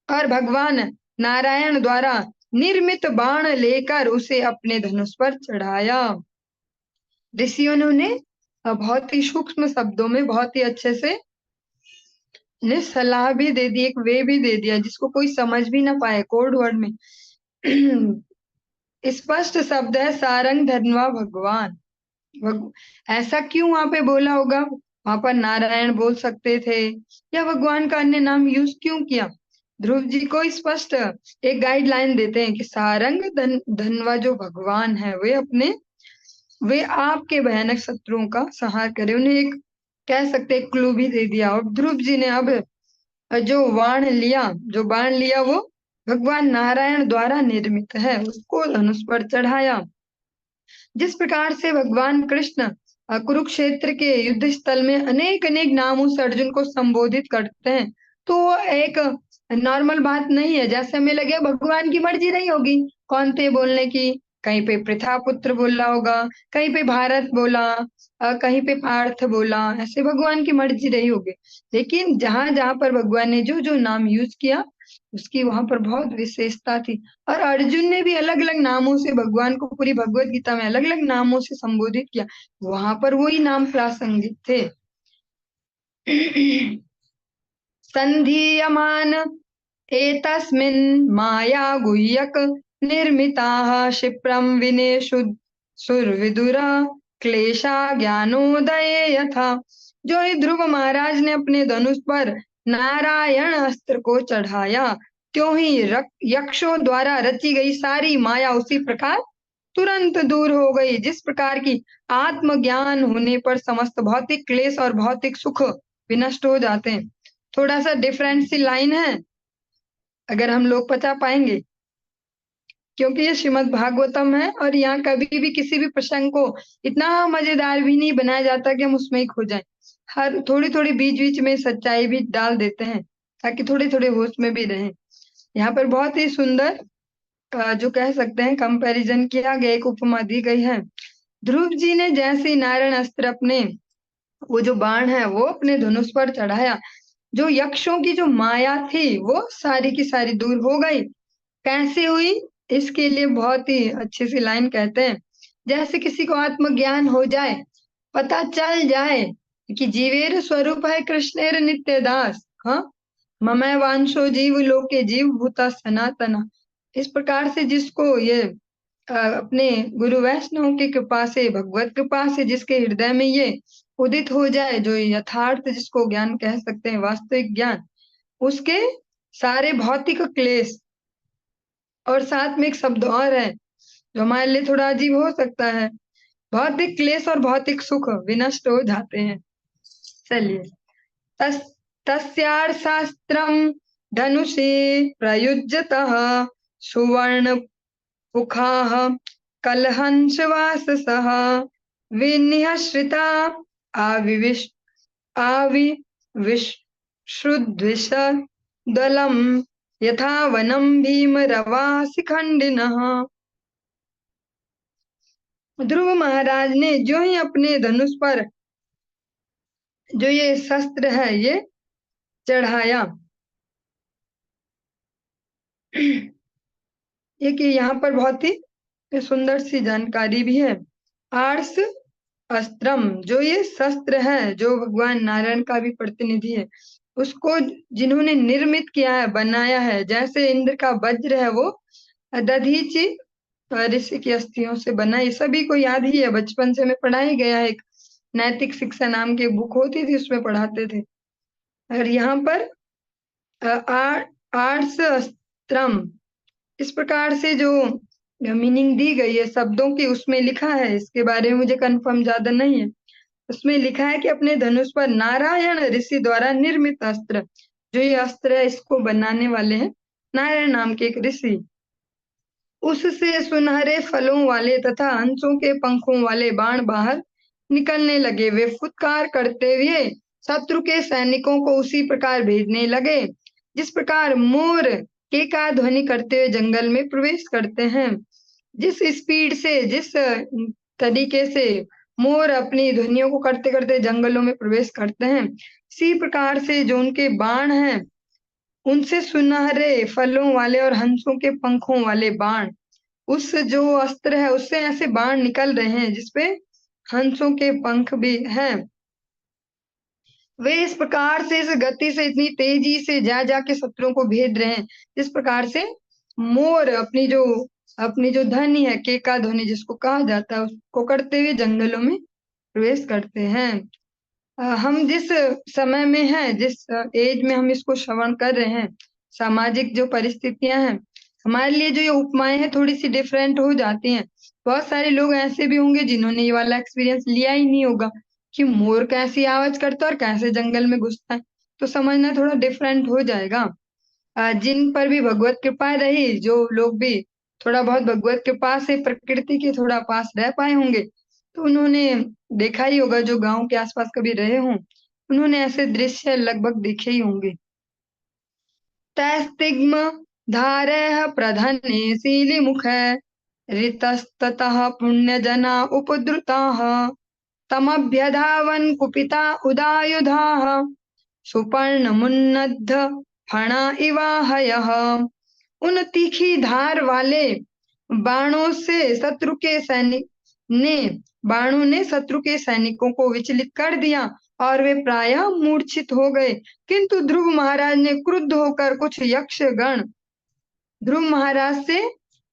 और भगवान नारायण द्वारा निर्मित बाण लेकर उसे अपने धनुष पर चढ़ाया। ऋषियों ने उन्हें बहुत ही सूक्ष्म शब्दों में बहुत ही अच्छे से ने सलाह भी दे दी, एक वे भी दे दिया जिसको कोई समझ भी ना पाए, कोड वर्ड में। स्पष्ट शब्द है, सारंग धनवा भगवान। ऐसा क्यों वहां पे बोला होगा? वहां पर नारायण बोल सकते थे, या भगवान का अन्य नाम यूज क्यों किया? ध्रुव जी को स्पष्ट एक गाइडलाइन देते हैं कि सारंग धनवा जो भगवान है वे आपके भयानक शत्रुओं का संहार करे। उन्हें एक कह सकते एक क्लू भी दे दिया। और ध्रुव जी ने अब जो बाण लिया वो भगवान नारायण द्वारा निर्मित है, उसको धनुष पर चढ़ाया। जिस प्रकार से भगवान कृष्ण कुरुक्षेत्र के युद्ध स्थल में अनेक अनेक नामों से अर्जुन को संबोधित करते हैं, तो वो एक नॉर्मल बात नहीं है। जैसे हमें लगे भगवान की मर्जी नहीं होगी कौन थे बोलने की, कहीं पे पृथा पुत्र बोला होगा, कहीं पे भारत बोला, कहीं पे पार्थ बोला, ऐसे भगवान की मर्जी रही होगी। लेकिन जहां जहां पर भगवान ने जो जो नाम यूज किया उसकी वहां पर बहुत विशेषता थी। और अर्जुन ने भी अलग अलग नामों से भगवान को पूरी भगवत गीता में अलग अलग नामों से संबोधित किया, वहां पर वही नाम प्रासंगिक थे। संधीयमान एतस्मिन् माया गुह्यक निर्मिताः क्षिप्रं विनेषु सुरविदुरा क्लेशा ज्ञानोदये यथा। जो ही ध्रुव महाराज ने अपने धनुष पर नारायण अस्त्र को चढ़ाया, त्यों ही यक्षों द्वारा रची गई सारी माया उसी प्रकार तुरंत दूर हो गई, जिस प्रकार की आत्मज्ञान होने पर समस्त भौतिक क्लेश और भौतिक सुख विनष्ट हो जाते हैं। थोड़ा सा डिफरेंट सी लाइन है, अगर हम लोग पचा पाएंगे, क्योंकि ये श्रीमद् भागवतम है और यहाँ कभी भी किसी भी प्रसंग को इतना मजेदार भी नहीं बनाया जाता कि हम उसमें ही खो जाएं। हर थोड़ी थोड़ी बीच बीच में सच्चाई भी डाल देते हैं ताकि थोड़े थोड़े होश में भी रहें। यहाँ पर बहुत ही सुंदर जो कह सकते हैं कंपैरिजन किया गया, एक उपमा दी गई है। ध्रुव जी ने जैसे नारायण अस्त्र अपने वो जो बाण है वो अपने धनुष पर चढ़ाया, जो यक्षों की जो माया थी वो सारी की सारी दूर हो गई। कैसे हुई, इसके लिए बहुत ही अच्छी सी लाइन कहते हैं, जैसे किसी को आत्मज्ञान हो जाए, पता चल जाए कि जीवेर स्वरूप है कृष्णेर नित्य दास, हाँ ममय वांशो जीव लोके जीव भूता सनातना। इस प्रकार से जिसको ये अपने गुरु वैष्णव की कृपा से, भगवत कृपा से जिसके हृदय में ये उदित हो जाए, जो यथार्थ जिसको ज्ञान कह सकते हैं, वास्तविक ज्ञान, उसके सारे भौतिक क्लेश, और साथ में एक शब्द और है जो हमारे लिए थोड़ा अजीब हो सकता है, भौतिक क्लेश और भौतिक सुख विनष्ट हो जाते हैं। चलिए, तस् तस्यार्थशास्त्रं धनुषे प्रयुज्यतः सुवर्ण पुखाः कलहंसवाससः विनिहश्रिता आविविश आविविश्रुद्विषदलं यथा वनं भीमरवासिखण्डिनः। ध्रुव महाराज ने जो ही अपने धनुष पर जो ये शस्त्र है ये चढ़ाया, ये कि यहाँ पर बहुत ही सुंदर सी जानकारी भी है। आर्स अस्त्रम, जो ये शस्त्र है जो भगवान नारायण का भी प्रतिनिधि है, उसको जिन्होंने निर्मित किया है, बनाया है, जैसे इंद्र का वज्र है वो दधीचि ऋषि की अस्थियों से बना, ये सभी को याद ही है, बचपन से हमें पढ़ाई गया है। एक नैतिक शिक्षा नाम की बुक होती थी, उसमें पढ़ाते थे। और यहाँ पर आर्स अस्त्रम, इस प्रकार से जो मीनिंग दी गई है शब्दों की, उसमें लिखा है, इसके बारे में मुझे कंफर्म ज्यादा नहीं है, उसमें लिखा है कि अपने धनुष पर नारायण ऋषि द्वारा निर्मित अस्त्र, जो ये अस्त्र है इसको बनाने वाले हैं नारायण नाम के एक ऋषि, उससे सुनहरे फलों वाले तथा हंसों के पंखों वाले बाण बाहर निकलने लगे। वे फुटकार करते हुए शत्रु के सैनिकों को उसी प्रकार भेजने लगे जिस प्रकार मोर केका ध्वनि करते हुए जंगल में प्रवेश करते हैं। जिस स्पीड से, जिस तरीके से मोर अपनी ध्वनियों को करते करते जंगलों में प्रवेश करते हैं, इसी प्रकार से जो उनके बाण हैं उनसे सुनहरे फलों वाले और हंसों के पंखों वाले बाण, उस जो अस्त्र है उससे ऐसे बाण निकल रहे हैं जिसपे हंसों के पंख भी हैं। वे इस प्रकार से, इस गति से, इतनी तेजी से जा जाके शत्रुओं को भेद रहे हैं जिस प्रकार से मोर अपनी जो ध्वनि है, केका ध्वनि जिसको कहा जाता है, उसको करते हुए जंगलों में प्रवेश करते हैं। हम जिस समय में हैं, जिस एज में हम इसको श्रवण कर रहे हैं, सामाजिक जो परिस्थितियां हैं, हमारे लिए जो ये उपमाएं हैं थोड़ी सी डिफरेंट हो जाती हैं। बहुत सारे लोग ऐसे भी होंगे जिन्होंने ये वाला एक्सपीरियंस लिया ही नहीं होगा कि मोर कैसी आवाज करता है और कैसे जंगल में घुसता है, तो समझना थोड़ा डिफरेंट हो जाएगा। जिन पर भी भगवत कृपा रही, जो लोग भी थोड़ा बहुत भगवत के पास से, प्रकृति के थोड़ा पास रह पाए होंगे, तो उन्होंने देखा ही होगा, जो गांव के आसपास कभी रहे हों उन्होंने ऐसे दृश्य लगभग देखे ही होंगे। तैस्तिग्म धारः प्रधने शीलिमुख ऋतस्ततः पुण्यजना उपद्रुताः तमभ्यधावन् कुपिता उदायुधाः सुपर्णमुन्नद्ध फणा इवाहयः। उन तीखी धार वाले बाणों से शत्रु के सैनिक ने बाणों ने शत्रु के सैनिकों को विचलित कर दिया और वे प्रायः मूर्छित हो गए। किंतु ध्रुव महाराज ने क्रुद्ध होकर कुछ यक्षगण ध्रुव महाराज से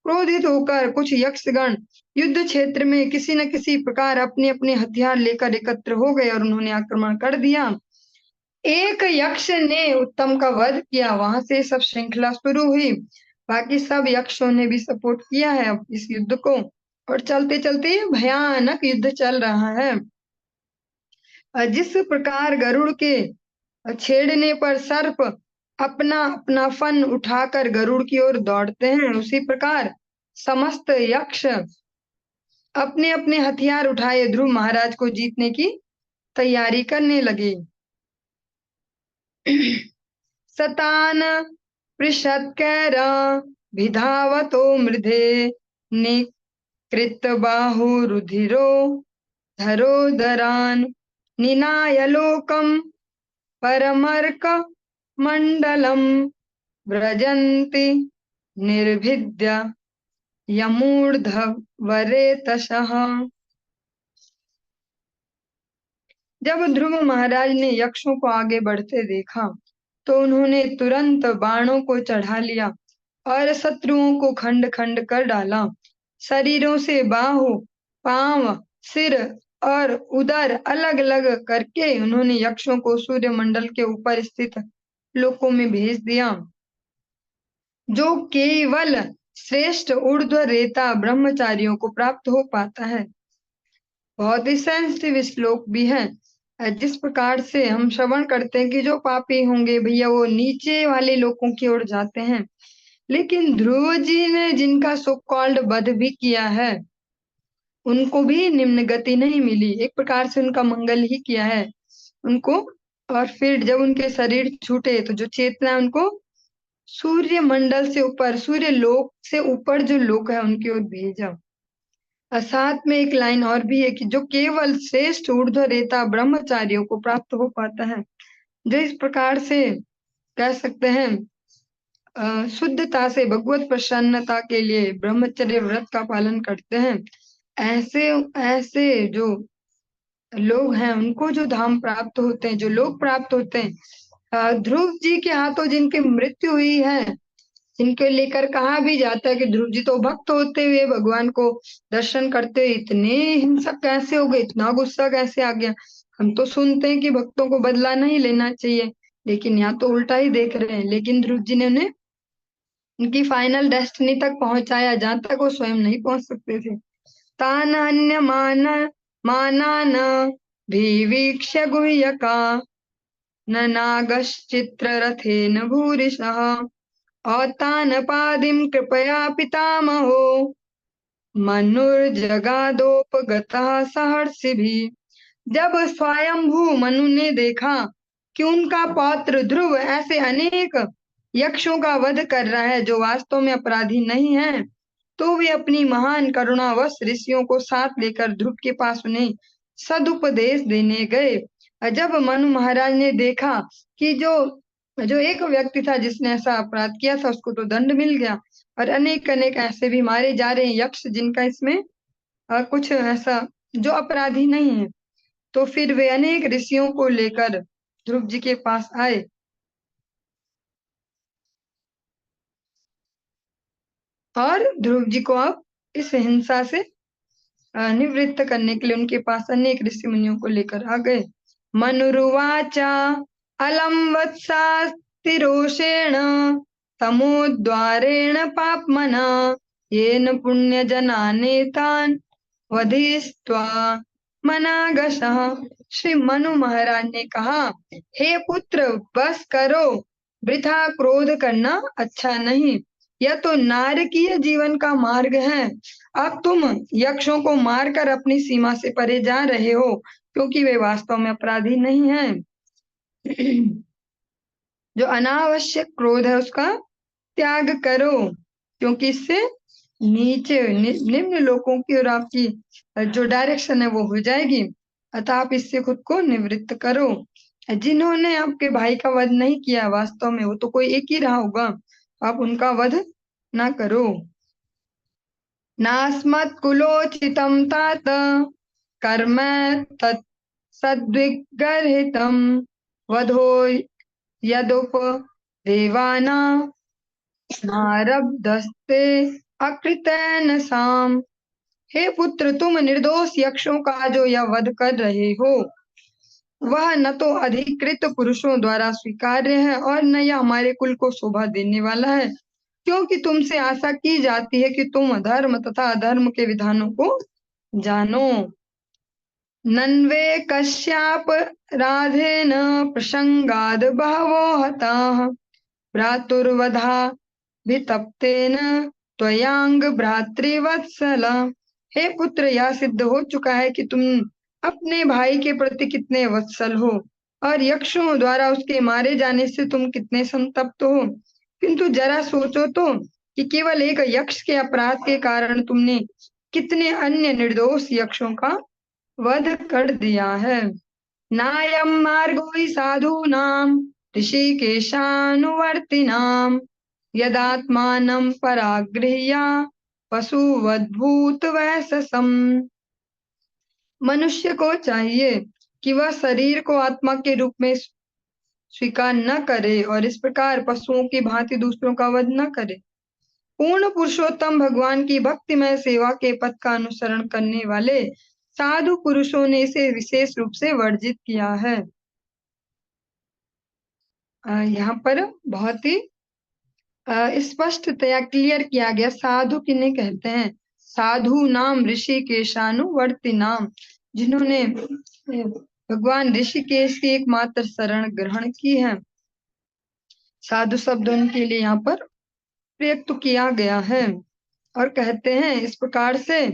क्रोधित होकर कुछ यक्षगण युद्ध क्षेत्र में किसी न किसी प्रकार अपने अपने हथियार लेकर एकत्र हो गए और उन्होंने आक्रमण कर दिया। एक यक्ष ने उत्तम का वध किया, वहां से सब श्रृंखला शुरू हुई। बाकी सब यक्षों ने भी सपोर्ट किया है अब इस युद्ध को, और चलते चलते भयानक युद्ध चल रहा है। जिस प्रकार गरुड़ के छेड़ने पर सर्प अपना अपना फन उठाकर गरुड़ की ओर दौड़ते हैं, उसी प्रकार समस्त यक्ष अपने अपने हथियार उठाए ध्रुव महाराज को जीतने की तैयारी करने लगे। सतान पृषत्कैर विधावतो मृधे निकृत बाहु रुधिरो धरोदरान निनाय लोकम परमर्क मंडलम व्रजन्ति निर्भिद्य यमूर्ध्वरेतसः। जब ध्रुव महाराज ने यक्षों को आगे बढ़ते देखा तो उन्होंने तुरंत बाणों को चढ़ा लिया और शत्रुओं को खंड खंड कर डाला। शरीरों से बाहु, पांव, सिर और उदर अलग अलग करके उन्होंने यक्षों को सूर्य मंडल के ऊपर स्थित लोकों में भेज दिया। जो केवल श्रेष्ठ ऊर्ध्व रेता ब्रह्मचारियों को प्राप्त हो पाता है। बहुत ही सेंसिटिव श्लोक भी है। जिस प्रकार से हम श्रवण करते हैं कि जो पापी होंगे भैया वो नीचे वाले लोगों की ओर जाते हैं, लेकिन ध्रुव जी ने जिनका सो कॉल्ड वध भी किया है उनको भी निम्न गति नहीं मिली, एक प्रकार से उनका मंगल ही किया है उनको। और फिर जब उनके शरीर छूटे तो जो चेतना उनको सूर्य मंडल से ऊपर, सूर्य लोक से ऊपर जो लोक है उनकी ओर भेजा। और साथ में एक लाइन और भी है कि जो केवल श्रेष्ठ ऊर्ध्व रेता ब्रह्मचारियों को प्राप्त हो पाता है, जो इस प्रकार से कह सकते हैं शुद्धता से भगवत प्रसन्नता के लिए ब्रह्मचर्य व्रत का पालन करते हैं, ऐसे ऐसे जो लोग हैं उनको जो धाम प्राप्त होते हैं, जो लोग प्राप्त होते हैं। ध्रुव जी के हाथों जिनकी मृत्यु हुई है, जिनके लेकर कहा भी जाता है कि ध्रुव जी तो भक्त होते हुए भगवान को दर्शन करते हुए इतने हिंसक कैसे हो गए, इतना गुस्सा कैसे आ गया। हम तो सुनते हैं कि भक्तों को बदला नहीं लेना चाहिए, लेकिन यहाँ तो उल्टा ही देख रहे हैं। लेकिन ध्रुव जी ने उन्हें उनकी फाइनल डेस्टिनी तक पहुंचाया जहां तक वो स्वयं नहीं पहुंच सकते थे। तान अन्य मानान विवीक्ष्य गुह्यका न नागश्चित्र रथेन भूरिशः औतानपादिं कृपया पितामहो मनुर्जगादोपगतः सहर्षिभिः। जब स्वयंभू मनु ने देखा कि उनका पौत्र ध्रुव ऐसे अनेक यक्षों का वध कर रहा है जो वास्तव में अपराधी नहीं है, तो वे अपनी महान करुणावश ऋषियों को साथ लेकर ध्रुव के पास उन्हें सदुपदेश देने गए। जब मनु महाराज ने देखा कि जो जो एक व्यक्ति था जिसने ऐसा अपराध किया था उसको तो दंड मिल गया, और अनेक अनेक ऐसे भी मारे जा रहे हैं यक्ष जिनका इसमें कुछ ऐसा जो अपराधी नहीं है, तो फिर वे अनेक ऋषियों को लेकर ध्रुव जी के पास आए। और ध्रुव जी को अब इस हिंसा से निवृत्त करने के लिए उनके पास अनेक ऋषि मुनियों को लेकर आ गए। मनुरुवाचा अलम वत्सास्तिरोषेण तमोद्वारेण पापमना येन पुण्यजनानेतान् वधिस्त्वा मनागशः। श्री मनु महाराज ने कहा, हे पुत्र बस करो, वृथा क्रोध करना अच्छा नहीं। यह तो नारकीय जीवन का मार्ग है। अब तुम यक्षों को मारकर अपनी सीमा से परे जा रहे हो, क्योंकि वे वास्तव में अपराधी नहीं हैं। जो अनावश्यक क्रोध है उसका त्याग करो, क्योंकि इससे निम्न लोकों की और आपकी जो डायरेक्शन है वो हो जाएगी। अतः आप इससे खुद को निवृत्त करो। जिन्होंने आपके भाई का वध नहीं किया, वास्तव में वो तो कोई एक ही रहा होगा, आप उनका वध ना करो। नास्मत् कुलोचितं तात कर्म तत् सद्विगर्हितं वधो यदुप देवाना नारब्धस्ते अकृतेन साम। हे पुत्र, तुम निर्दोष यक्षों का जो यह वध कर रहे हो, वह न तो अधिकृत पुरुषों द्वारा स्वीकार्य है और न यह हमारे कुल को शोभा देने वाला है, क्योंकि तुमसे आशा की जाती है कि तुम धर्म तथा अधर्म के विधानों को जानो। नन्वे कश्याप राधेन प्रसंगाद बहवो हताः भ्रातुर्वधा वितप्तेन त्वयांग भ्रातृवत्सल। हे पुत्र, यह सिद्ध हो चुका है कि तुम अपने भाई के प्रति कितने वत्सल हो और यक्षों द्वारा उसके मारे जाने से तुम कितने संतप्त हो। किंतु जरा सोचो तो कि केवल एक यक्ष के अपराध के कारण तुमने कितने अन्य निर्दोष यक्षों का वध कर दिया है। नायं मार्गो हि साधूनां ऋषिकेशानुवर्तिनां यदात्मानं परागृह्य पशुवद्भूतवैशसम्। मनुष्य को चाहिए कि वह शरीर को आत्मा के रूप में स्वीकार न करे और इस प्रकार पशुओं की भांति दूसरों का वध न करे। पूर्ण पुरुषोत्तम भगवान की भक्तिमय सेवा के पथ का अनुसरण करने वाले साधु पुरुषों ने इसे विशेष रूप से वर्जित किया है। यहाँ पर बहुत ही स्पष्टतया क्लियर किया गया साधु किन्हें कहते हैं। साधु नाम ऋषिकेशानुवर्ती नाम, जिन्होंने भगवान ऋषिकेश की एकमात्र शरण ग्रहण की है। साधु शब्द उनके लिए यहाँ पर प्रयुक्त किया गया है और कहते हैं इस प्रकार से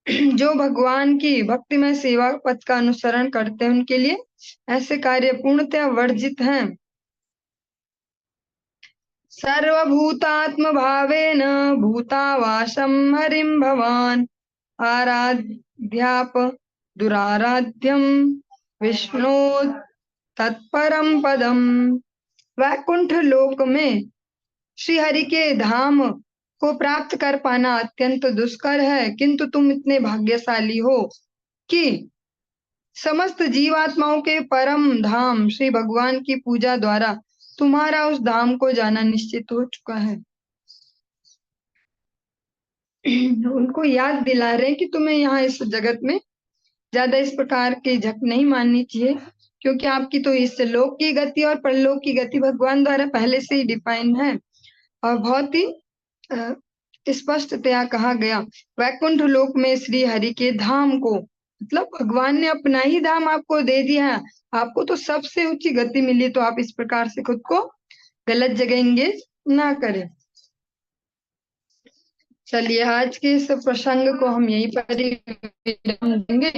जो भगवान की भक्तिमय सेवा पथ का अनुसरण करते हैं उनके लिए ऐसे कार्य पूर्णतः वर्जित हैं। सर्वभूतात्म भावेन भूतावासं हरिं भवान आराध्याप दुराराध्यम विष्णु तत्परम पदम। वैकुंठ लोक में श्री हरि के धाम को प्राप्त कर पाना अत्यंत दुष्कर है, किंतु तुम इतने भाग्यशाली हो कि समस्त जीवात्माओं के परम धाम श्री भगवान की पूजा द्वारा तुम्हारा उस धाम को जाना निश्चित हो चुका है। उनको याद दिला रहे हैं कि तुम्हें यहाँ इस जगत में ज्यादा इस प्रकार की झक नहीं माननी चाहिए, क्योंकि आपकी तो इस लोक की गति और परलोक की गति भगवान द्वारा पहले से ही डिफाइन है। और बहुत ही स्पष्टतया कहा गया, वैकुंठ लोक में श्री हरि के धाम को, मतलब भगवान ने अपना ही धाम आपको दे दिया है, आपको तो सबसे ऊंची गति मिली, तो आप इस प्रकार से खुद को गलत जगह एंगेज ना करें। चलिए आज के इस प्रसंग को हम यहीं पर ही विराम देंगे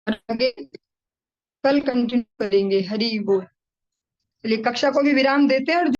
और आगे कल कंटिन्यू करेंगे। हरि बोल। चलिए कक्षा को भी विराम देते हैं और